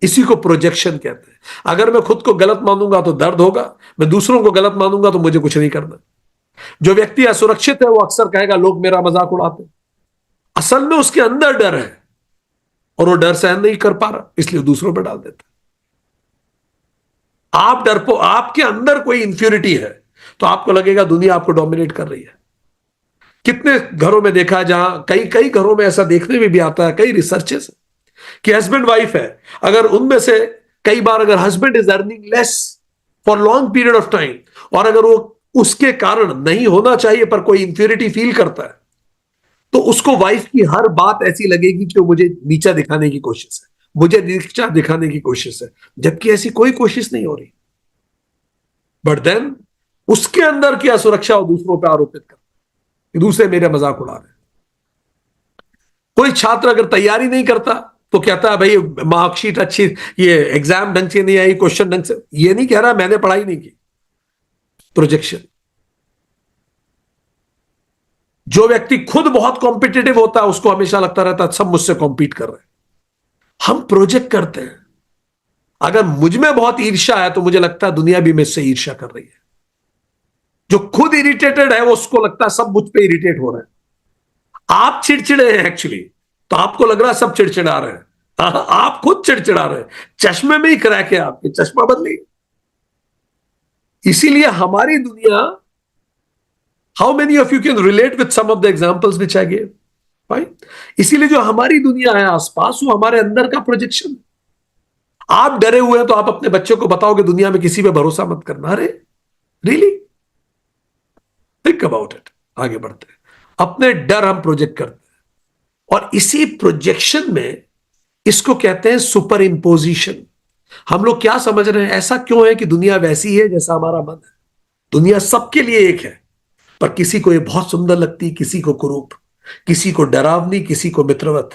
इसी को प्रोजेक्शन कहते हैं। अगर मैं खुद को गलत मानूंगा तो दर्द होगा, मैं दूसरों को गलत मानूंगा तो मुझे कुछ नहीं करना। जो व्यक्ति असुरक्षित है वो अक्सर कहेगा लोग मेरा मजाक उड़ाते। असल में उसके अंदर डर है और वो डर सहन नहीं कर पा रहा, इसलिए दूसरों पर डाल देता। आप डरपो, आपके अंदर कोई इंफ्योरिटी है तो आपको लगेगा दुनिया आपको डोमिनेट कर रही है। कितने घरों में देखा है जहां कई कई घरों में ऐसा देखने में भी आता है, कई रिसर्चेस कि हस्बैंड वाइफ है, अगर उनमें से कई बार अगर husband is earning less for long period of time और अगर वो उसके कारण नहीं होना चाहिए पर कोई इंफीरियरिटी फील करता है, तो उसको वाइफ की हर बात ऐसी लगेगी कि वो मुझे नीचा दिखाने की कोशिश है, मुझे नीचा दिखाने की कोशिश है, जबकि ऐसी कोई कोशिश नहीं हो रही। बट देन उसके अंदर की असुरक्षा और दूसरों पर आरोपित कर, दूसरे मेरे मजाक उड़ा रहे। कोई छात्र अगर तैयारी नहीं करता तो कहता है भाई मार्कशीट अच्छी, ये एग्जाम ढंग से नहीं आई, क्वेश्चन ढंग से, ये नहीं कह रहा मैंने पढ़ाई नहीं की। प्रोजेक्शन। जो व्यक्ति खुद बहुत कॉम्पिटिटिव होता है उसको हमेशा लगता रहता है सब मुझसे कॉम्पीट कर रहे हैं। हम प्रोजेक्ट करते हैं। अगर मुझ में बहुत ईर्ष्या है तो मुझे लगता है दुनिया भी मुझसे ईर्ष्या कर रही है। जो खुद इरिटेटेड है वो उसको लगता है सब मुझ पे इरिटेट हो रहे हैं। आप चिड़चिड़े हैं एक्चुअली, तो आपको लग रहा है सब चिड़चिड़ा रहे हैं। आप खुद चिड़चिड़ा रहे हैं। चश्मे में ही क्रैक है, आपके चश्मा बदलिए। इसीलिए हमारी दुनिया, how many of you can relate with some of the examples which I gave, right? इसीलिए जो हमारी दुनिया है आसपास वो हमारे अंदर का प्रोजेक्शन। आप डरे हुए हैं तो आप अपने बच्चों को बताओगे दुनिया में किसी पे भरोसा मत करना। अरे रियली, थिंक अबाउट इट। आगे बढ़ते हैं। अपने डर हम प्रोजेक्ट करते हैं और इसी प्रोजेक्शन में इसको कहते हैं सुपर इंपोजिशन। हम लोग क्या समझ रहे हैं, ऐसा क्यों है कि दुनिया वैसी है जैसा हमारा मन है। दुनिया सबके लिए एक है, पर किसी को ये बहुत सुंदर लगती, किसी को कुरूप, किसी को डरावनी, किसी को मित्रवत,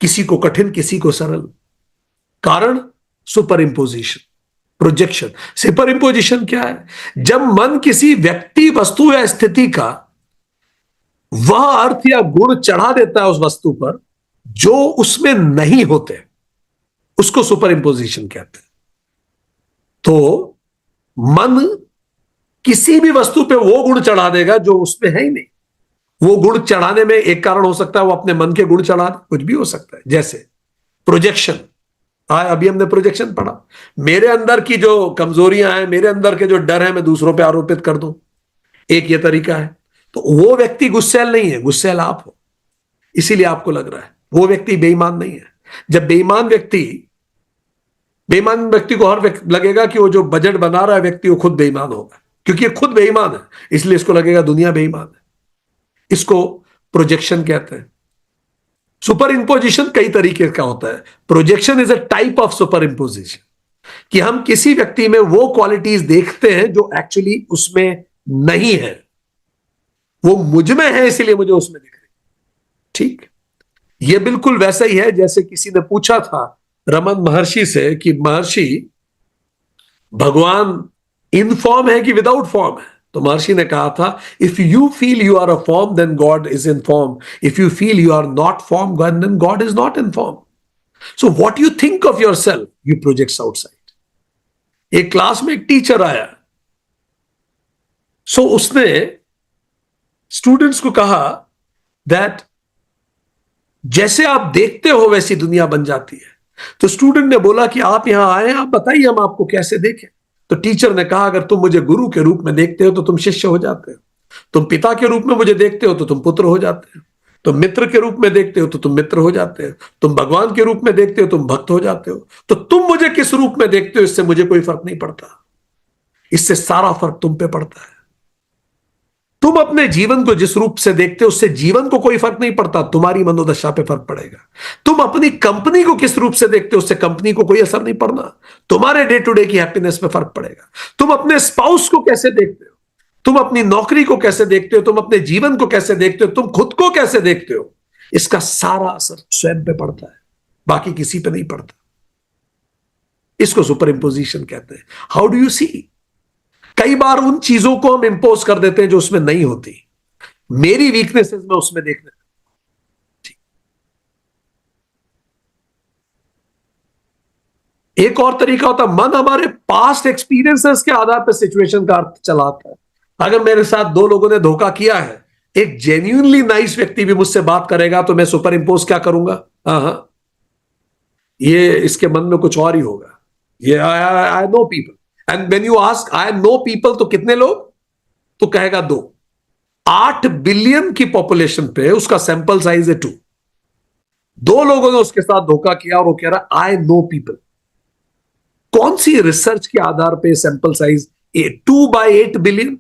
किसी को कठिन, किसी को सरल। कारण super imposition, projection. Super imposition क्या है? जब मन किसी व्यक्ति, वस्तु या स्थिति का वह अर्थ या गुण चढ़ा देता है उस वस्तु पर जो उसमें नहीं होते, उसको सुपर इंपोजिशन कहते हैं। तो मन किसी भी वस्तु पे वो गुण चढ़ा देगा जो उसमें है ही नहीं। वो गुण चढ़ाने में एक कारण हो सकता है वो अपने मन के गुण चढ़ा दे, कुछ भी हो सकता है। जैसे प्रोजेक्शन, अभी हमने प्रोजेक्शन पढ़ा। मेरे अंदर की जो कमजोरियां हैं, मेरे अंदर के जो डर है, मैं दूसरों पे आरोपित कर दूं, एक ये तरीका है। तो वो व्यक्ति गुस्सैल नहीं है, गुस्सैल आप हो, इसीलिए आपको लग रहा है। वो व्यक्ति बेईमान नहीं है। जब बेईमान व्यक्ति को हर लगेगा कि वो जो बजट बना रहा है व्यक्ति वो खुद बेईमान होगा, क्योंकि ये खुद बेईमान है, इसलिए इसको लगेगा दुनिया बेईमान है। इसको प्रोजेक्शन कहते हैं। सुपर इंपोजिशन कई तरीके का होता है। Projection is a type of super imposition, कि हम किसी व्यक्ति में वो क्वालिटीज देखते हैं जो एक्चुअली उसमें नहीं है। वो मुझ में है इसलिए मुझे उसमें दिख रही। ठीक, ये बिल्कुल वैसा ही है जैसे किसी ने पूछा था रमन महर्षि से कि महर्षि, भगवान इन फॉर्म है कि विदाउट फॉर्म है? तो महर्षि ने कहा था, if you feel you are a form then God is in form, if you feel you are not form then God is not in form. So what you think of your self you project outside. एक class में एक teacher आया, सो उसने students को कहा that जैसे आप देखते हो वैसी दुनिया बन जाती है। तो स्टूडेंट ने बोला कि आप यहां आए, आप बताइए हम आपको कैसे देखें। तो टीचर ने कहा, अगर तुम मुझे गुरु के रूप में देखते हो तो तुम शिष्य हो जाते हो, तुम पिता के रूप में मुझे देखते हो तो तुम पुत्र हो जाते हो, तुम मित्र के रूप में देखते हो तो तुम मित्र हो जाते हो, तुम भगवान के रूप में देखते हो तुम भक्त हो जाते हो। तो तुम मुझे किस रूप में देखते हो इससे मुझे कोई फर्क नहीं पड़ता, इससे सारा फर्क तुम पे पड़ता है। तुम अपने जीवन को जिस रूप से देखते हो उससे जीवन को कोई फर्क नहीं पड़ता, तुम्हारी मनोदशा पे फर्क पड़ेगा। तुम अपनी कंपनी को किस रूप से देखते हो उससे कंपनी को कोई असर नहीं पड़ना, तुम्हारे डे टू डे की हैप्पीनेस पे फर्क पड़ेगा। तुम अपने स्पाउस को कैसे देखते हो, तुम अपनी नौकरी को कैसे देखते हो, तुम अपने जीवन को कैसे देखते हो, तुम खुद को कैसे देखते हो, इसका सारा असर स्वयं पे पड़ता है, बाकी किसी पे नहीं पड़ता। इसको सुपर इंपोजिशन कहते हैं। How do you see? कई बार उन चीजों को हम इंपोज कर देते हैं जो उसमें नहीं होती। मेरी वीकनेसेस में उसमें देखने, एक और तरीका होता है, मन हमारे पास्ट एक्सपीरियंसेस के आधार पर सिचुएशन का अर्थ चलाता है। अगर मेरे साथ दो लोगों ने धोखा किया है, एक जेन्युइनली नाइस व्यक्ति भी मुझसे बात करेगा तो मैं सुपर इंपोज क्या करूंगा, हाँ ये इसके मन में कुछ और ही होगा। ये I know people, and when you ask I know people तो कितने लोग, तो कहेगा 2। 8 बिलियन की पॉपुलेशन पे उसका सैंपल साइज है 2। 2 लोगों ने उसके साथ धोखा किया और वो कह रहा आई नो पीपल। कौन सी रिसर्च के आधार पे सैंपल साइज 2/8 बिलियन?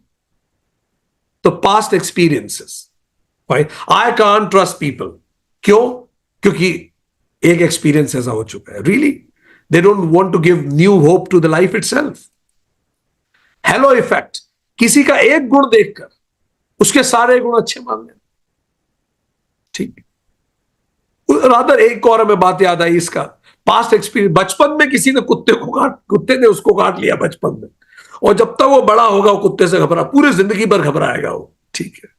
तो past experiences. I can't trust people. क्यों? क्योंकि एक एक्सपीरियंस ऐसा हो चुका है। Really they don't want to give new hope to the life itself. Halo effect, किसी का एक गुण देखकर उसके सारे गुण अच्छे मान लेना। ठीक। रादर एक और हमें बात याद आई इसका, पास्ट एक्सपीरियंस। बचपन में किसी ने कुत्ते ने उसको काट लिया बचपन में, और जब तक वो बड़ा होगा वो कुत्ते से घबरा, पूरी जिंदगी भर घबराएगा वो। ठीक है,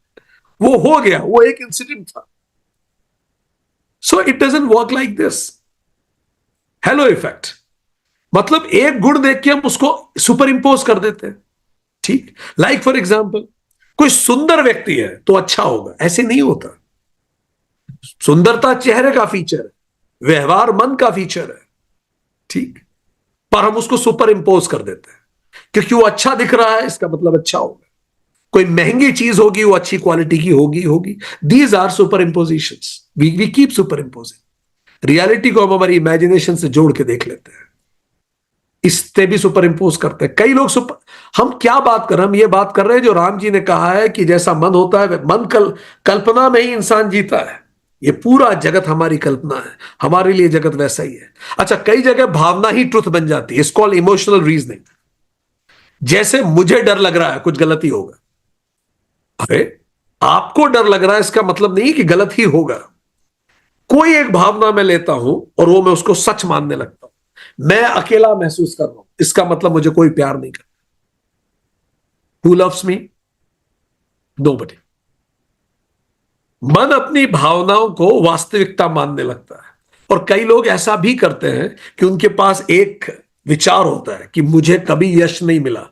वो हो गया, वो एक इंसिडेंट था। So it doesn't work like this. Hello effect, मतलब एक गुण देख के हम उसको सुपर इंपोज कर देते हैं। ठीक, लाइक फॉर एग्जाम्पल, कोई सुंदर व्यक्ति है तो अच्छा होगा, ऐसे नहीं होता। सुंदरता चेहरे का फीचर है, व्यवहार मन का फीचर है। ठीक, पर हम उसको सुपर इंपोज कर देते हैं क्योंकि वो अच्छा दिख रहा है, इसका मतलब अच्छा होगा। कोई महंगी चीज होगी, वो अच्छी क्वालिटी की होगी होगी these are superimpositions. We keep superimposing. Reality को हम हमारी इमेजिनेशन से जोड़ के देख लेते हैं, इससे भी सुपर इंपोज करते हैं कई लोग। सुपर, हम क्या बात कर रहे हैं? हम ये बात कर रहे हैं जो राम जी ने कहा है कि जैसा मन होता है, मन कल्पना में ही इंसान जीता है। ये पूरा जगत हमारी कल्पना है, हमारे लिए जगत वैसा ही है। अच्छा, कई जगह भावना ही ट्रुथ बन जाती है, इसको इमोशनल रीजनिंग। जैसे मुझे डर लग रहा है कुछ गलती होगा, अरे आपको डर लग रहा है इसका मतलब नहीं कि गलत ही होगा। कोई एक भावना में लेता हूं और वो मैं उसको सच मानने लगता हूं। मैं अकेला महसूस कर रहा हूं, इसका मतलब मुझे कोई प्यार नहीं करता। Who loves me? नोबडी। मन अपनी भावनाओं को वास्तविकता मानने लगता है। और कई लोग ऐसा भी करते हैं कि उनके पास एक विचार होता है कि मुझे कभी यश नहीं मिला,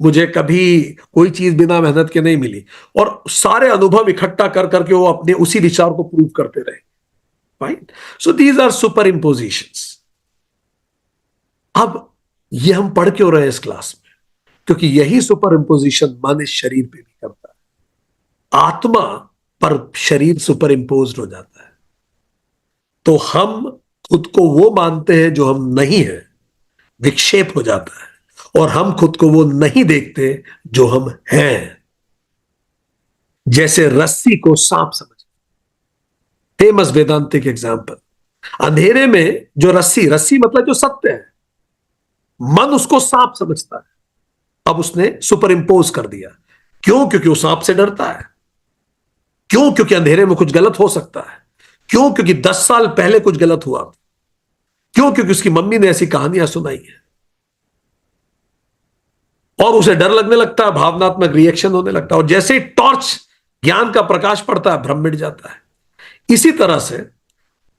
मुझे कभी कोई चीज बिना मेहनत के नहीं मिली, और सारे अनुभव इकट्ठा कर करके वो अपने उसी विचार को प्रूव करते रहे। Fine, so these are superimpositions. अब ये हम पढ़ क्यों रहे हैं इस क्लास में? क्योंकि यही सुपर इंपोजिशन मन इस शरीर पे भी करता है। आत्मा पर शरीर सुपर इंपोज हो जाता है, तो हम खुद को वो मानते हैं जो हम नहीं है, विक्षेप हो जाता है, और हम खुद को वो नहीं देखते जो हम हैं। जैसे रस्सी को सांप समझ, फेमस वेदांतिक एग्जाम्पल। अंधेरे में जो रस्सी, रस्सी मतलब जो सत्य है, मन उसको सांप समझता है। अब उसने सुपर इंपोज कर दिया। क्यों? क्योंकि वो सांप से डरता है। क्यों? क्योंकि अंधेरे में कुछ गलत हो सकता है। क्यों? क्योंकि 10 साल पहले कुछ गलत हुआ। क्यों? क्योंकि उसकी मम्मी ने ऐसी कहानियां सुनाई है, और उसे डर लगने लगता है, भावनात्मक रिएक्शन होने लगता है, और जैसे ही टॉर्च ज्ञान का प्रकाश पड़ता है, भ्रम मिट जाता है। इसी तरह से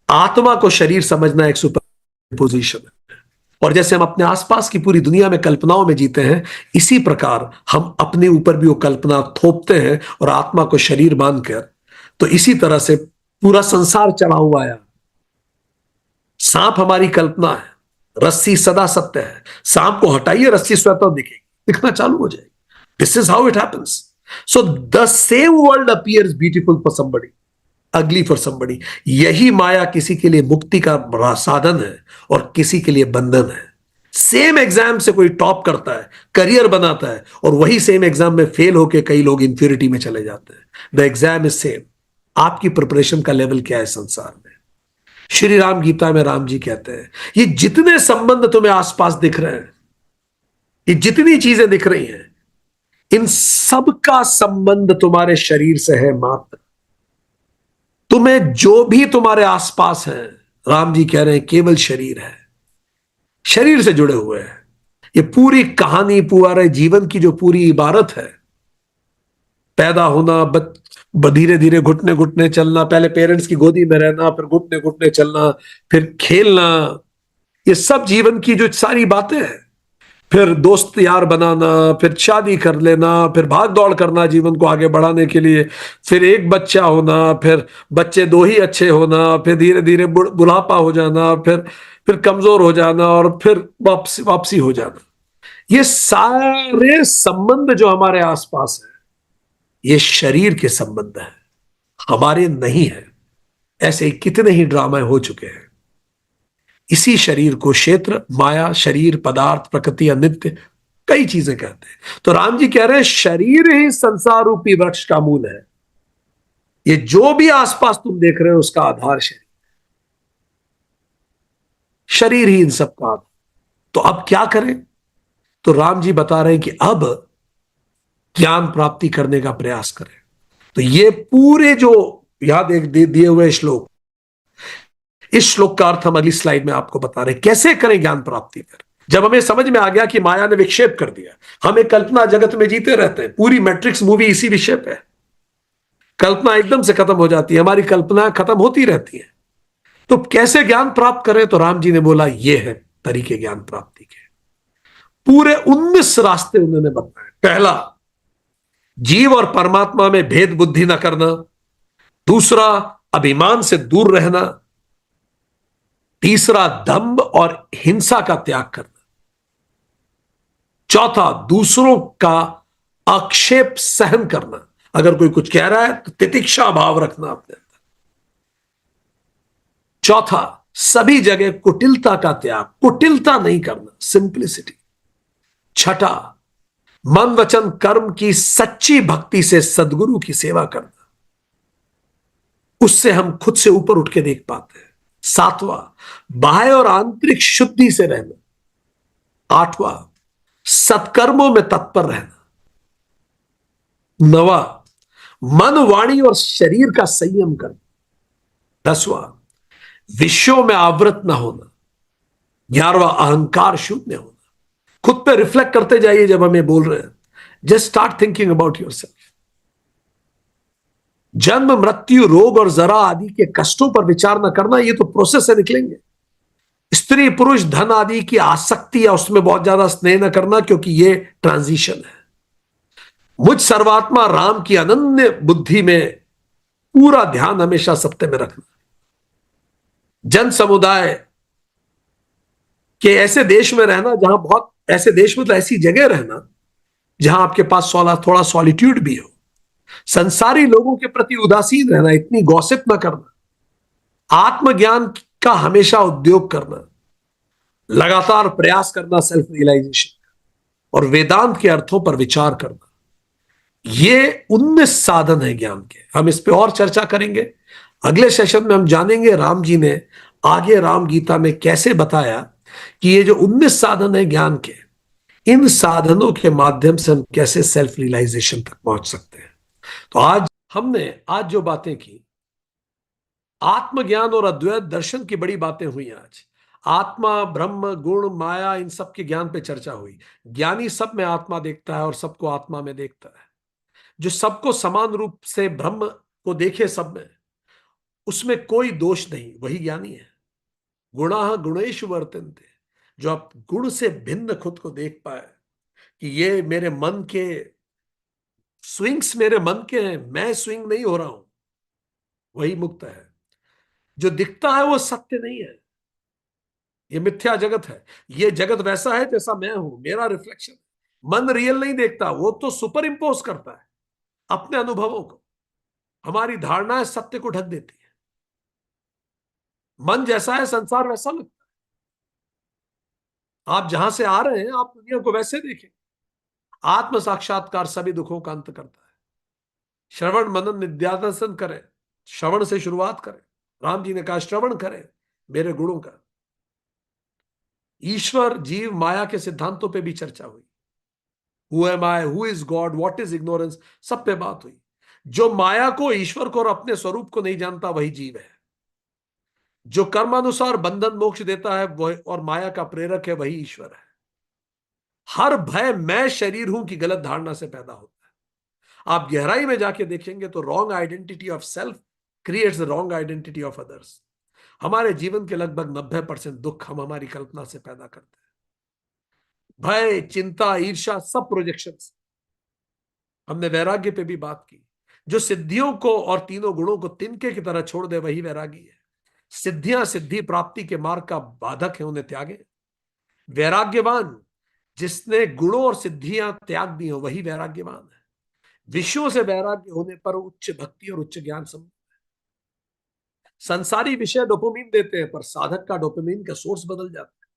आत्मा को शरीर समझना एक सुपर पोजीशन है। और जैसे हम अपने आसपास की पूरी दुनिया में कल्पनाओं में जीते हैं, इसी प्रकार हम अपने ऊपर भी वो कल्पना थोपते हैं और आत्मा को शरीर मानकर। तो इसी तरह से पूरा संसार चला हुआ है। सांप हमारी कल्पना है, रस्सी सदा सत्य है। सांप को हटाइए, रस्सी स्वतः दिखेगी, दिखना चालू हो जाएगी। This is how it happens. So the same world appears beautiful for somebody, अगली फॉर समबडी। यही माया किसी के लिए मुक्ति का साधन है और किसी के लिए बंधन है। सेम एग्जाम से कोई टॉप करता है, करियर बनाता है, और वही सेम एग्जाम में फेल होकर कई लोग इंफ्यूरिटी में चले जाते हैं। The exam is same. आपकी प्रिपरेशन का लेवल क्या है संसार में? श्री राम गीता में राम जी कहते हैं, ये जितने संबंध तुम्हें आसपास दिख रहे हैं, ये जितनी चीजें दिख रही हैं, इन सब का संबंध तुम्हारे शरीर से है मात्र। तुम्हें जो भी तुम्हारे आसपास है, राम जी कह रहे हैं, केवल शरीर है, शरीर से जुड़े हुए हैं। ये पूरी कहानी, पूरे जीवन की जो पूरी इबारत है, पैदा होना, धीरे धीरे घुटने घुटने चलना, पहले पेरेंट्स की गोदी में रहना, फिर घुटने घुटने चलना, फिर खेलना, ये सब जीवन की जो सारी बातें हैं, फिर दोस्त यार बनाना, फिर शादी कर लेना, फिर भाग दौड़ करना जीवन को आगे बढ़ाने के लिए, फिर एक बच्चा होना, फिर बच्चे दो ही अच्छे होना, फिर धीरे धीरे बुढ़ापा हो जाना, फिर कमजोर हो जाना, और फिर वापसी वापसी हो जाना। ये सारे संबंध जो हमारे आसपास है, ये शरीर के संबंध है, हमारे नहीं है। ऐसे कितने ही ड्रामे हो चुके हैं। इसी शरीर को क्षेत्र, माया, शरीर, पदार्थ, प्रकृति, अनित्य, कई चीजें कहते हैं। तो राम जी कह रहे हैं, शरीर ही संसार रूपी वृक्ष का मूल है। ये जो भी आसपास तुम देख रहे हो, उसका आधार शरीर, शरीर ही इन सब का। तो अब क्या करें? तो राम जी बता रहे हैं कि अब ज्ञान प्राप्ति करने का प्रयास करें। तो ये पूरे जो याद एक दिए हुए श्लोक, इस श्लोक का अर्थ हम अगली स्लाइड में आपको बता रहे हैं कैसे करें ज्ञान प्राप्ति। पर जब हमें समझ में आ गया कि माया ने विक्षेप कर दिया, हम एक कल्पना जगत में जीते रहते हैं, पूरी मैट्रिक्स मूवी इसी विषय पे है। कल्पना एकदम से खत्म हो जाती है, हमारी कल्पना खत्म होती रहती है। तो कैसे ज्ञान प्राप्त करें? तो राम जी ने बोला ये है तरीके ज्ञान प्राप्ति के। पूरे 19 रास्ते उन्होंने बताए। पहला, जीव और परमात्मा में भेद बुद्धि न करना। दूसरा, अभिमान से दूर रहना। तीसरा, दंभ और हिंसा का त्याग करना। चौथा, दूसरों का आक्षेप सहन करना। अगर कोई कुछ कह रहा है तो तितिक्षा भाव रखना अपने अंदर। चौथा, सभी जगह कुटिलता का त्याग, कुटिलता नहीं करना, सिंप्लिसिटी। छठा, मन वचन कर्म की सच्ची भक्ति से सदगुरु की सेवा करना, उससे हम खुद से ऊपर उठ के देख पाते हैं। सातवां, बाह्य और आंतरिक शुद्धि से रहना। आठवां, सत्कर्मों में तत्पर रहना। नवा, मन वाणी और शरीर का संयम करना। 10वां, विषयों में आवृत ना होना। 11वां, अहंकार शून्य होना। खुद पे रिफ्लेक्ट करते जाइए जब हम ये बोल रहे हैं। Just start thinking about yourself. जन्म मृत्यु रोग और जरा आदि के कष्टों पर विचार न करना, ये तो प्रोसेस से निकलेंगे। स्त्री पुरुष धन आदि की आसक्ति या उसमें बहुत ज्यादा स्नेह न करना, क्योंकि ये ट्रांजिशन है। मुझ सर्वात्मा राम की अनन्य बुद्धि में पूरा ध्यान हमेशा सत्य में रखना। जन समुदाय के ऐसे देश में रहना जहां बहुत, ऐसे देश मतलब ऐसी जगह रहना जहां आपके पास थोड़ा सॉलिट्यूड भी हो। संसारी लोगों के प्रति उदासीन रहना, इतनी गॉसिप ना करना। आत्मज्ञान का हमेशा उद्योग करना, लगातार प्रयास करना सेल्फ रियलाइजेशन, और वेदांत के अर्थों पर विचार करना। ये 19 साधन है ज्ञान के। हम इस पे और चर्चा करेंगे अगले सेशन में। हम जानेंगे राम जी ने आगे राम गीता में कैसे बताया कि ये जो 19 साधन है ज्ञान के, इन साधनों के माध्यम से हम कैसे सेल्फ रियलाइजेशन तक पहुंच सकते हैं। तो आज जो बातें की, आत्मज्ञान और अद्वैत दर्शन की बड़ी बातें हुई आज। आत्मा, ब्रह्म, गुण, माया, इन सब के ज्ञान पे चर्चा हुई। ज्ञानी सब में आत्मा देखता है और सबको आत्मा में देखता है। जो सबको समान रूप से ब्रह्म को देखे सब में, उसमें कोई दोष नहीं, वही ज्ञानी है। गुणाः गुणेषु वर्तन्ते, जो आप गुण से भिन्न खुद को देख पाए कि ये मेरे मन के स्विंग्स, मेरे मन के हैं, मैं स्विंग नहीं हो रहा हूं, वही मुक्त है। जो दिखता है वो सत्य नहीं है, ये मिथ्या जगत है। ये जगत वैसा है जैसा मैं हूं, मेरा रिफ्लेक्शन। मन रियल नहीं देखता, वो तो सुपर इंपोज करता है अपने अनुभवों को। हमारी धारणाएं सत्य को ढक देती है। मन जैसा है संसार वैसा लगता है। आप जहां से आ रहे हैं आप दुनिया को वैसे देखें। आत्म साक्षात्कार सभी दुखों का अंत करता है। श्रवण मनन निध्यासन करें, श्रवण से शुरुआत करें। राम जी ने कहा श्रवण करें मेरे गुणों का। ईश्वर जीव माया के सिद्धांतों पे भी चर्चा हुई। Who am I, who is God, what is ignorance, सब पे बात हुई। जो माया को, ईश्वर को और अपने स्वरूप को नहीं जानता वही जीव है। जो कर्मानुसार बंधन मोक्ष देता है वह और माया का प्रेरक है, वही ईश्वर है। हर भय मैं शरीर हूं की गलत धारणा से पैदा होता है। आप गहराई में जाके देखेंगे तो wrong identity of self creates the wrong identity of others. हमारे जीवन के लगभग 90% दुख हम हमारी कल्पना से पैदा करते हैं। भय, चिंता, ईर्ष्या, सब प्रोजेक्शंस। हमने वैराग्य पे भी बात की। जो सिद्धियों को और तीनों गुणों को तिनके की तरह छोड़ दे वही वैरागी है। सिद्धियां सिद्धि प्राप्ति के मार्ग का बाधक है, उन्हें त्यागे। वैराग्यवान जिसने गुणों और सिद्धियां त्याग दी हो वही वैराग्यवान है। विषयों से वैराग्य होने पर उच्च भक्ति और उच्च ज्ञान संभव है। संसारी विषय डोपामिन देते हैं, पर साधक का डोपामिन का सोर्स बदल जाता है।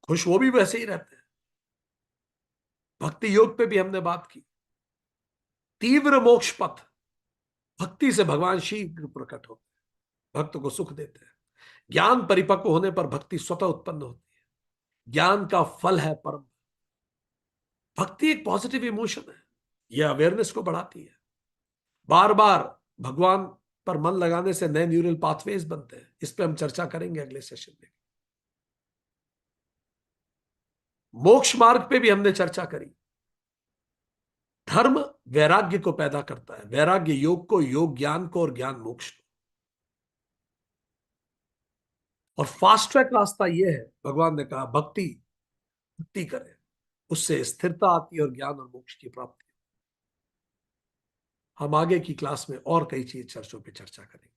खुश वो भी वैसे ही रहते हैं। भक्ति योग पे भी हमने बात की। तीव्र मोक्ष पथ, भक्ति से भगवान शीघ्र प्रकट होते हैं, भक्त को सुख देते हैं। ज्ञान परिपक्व होने पर भक्ति स्वतः उत्पन्न होती है। ज्ञान का फल है परम। भक्ति एक पॉजिटिव इमोशन है। यह अवेयरनेस को बढ़ाती है। बार बार भगवान पर मन लगाने से नए न्यूरल पाथवेज बनते हैं। इस पे हम चर्चा करेंगे अगले सेशन में। मोक्ष मार्ग पे भी हमने चर्चा करी। धर्म वैराग्य को पैदा करता है, वैराग्य योग को, योग ज्ञान को, और ज्ञान मोक्ष को। और फास्ट ट्रैक रास्ता यह है, भगवान ने कहा भक्ति भक्ति करें, उससे स्थिरता आती है और ज्ञान और मोक्ष की प्राप्ति। हम आगे की क्लास में और कई चीज चर्चों पे चर्चा करेंगे।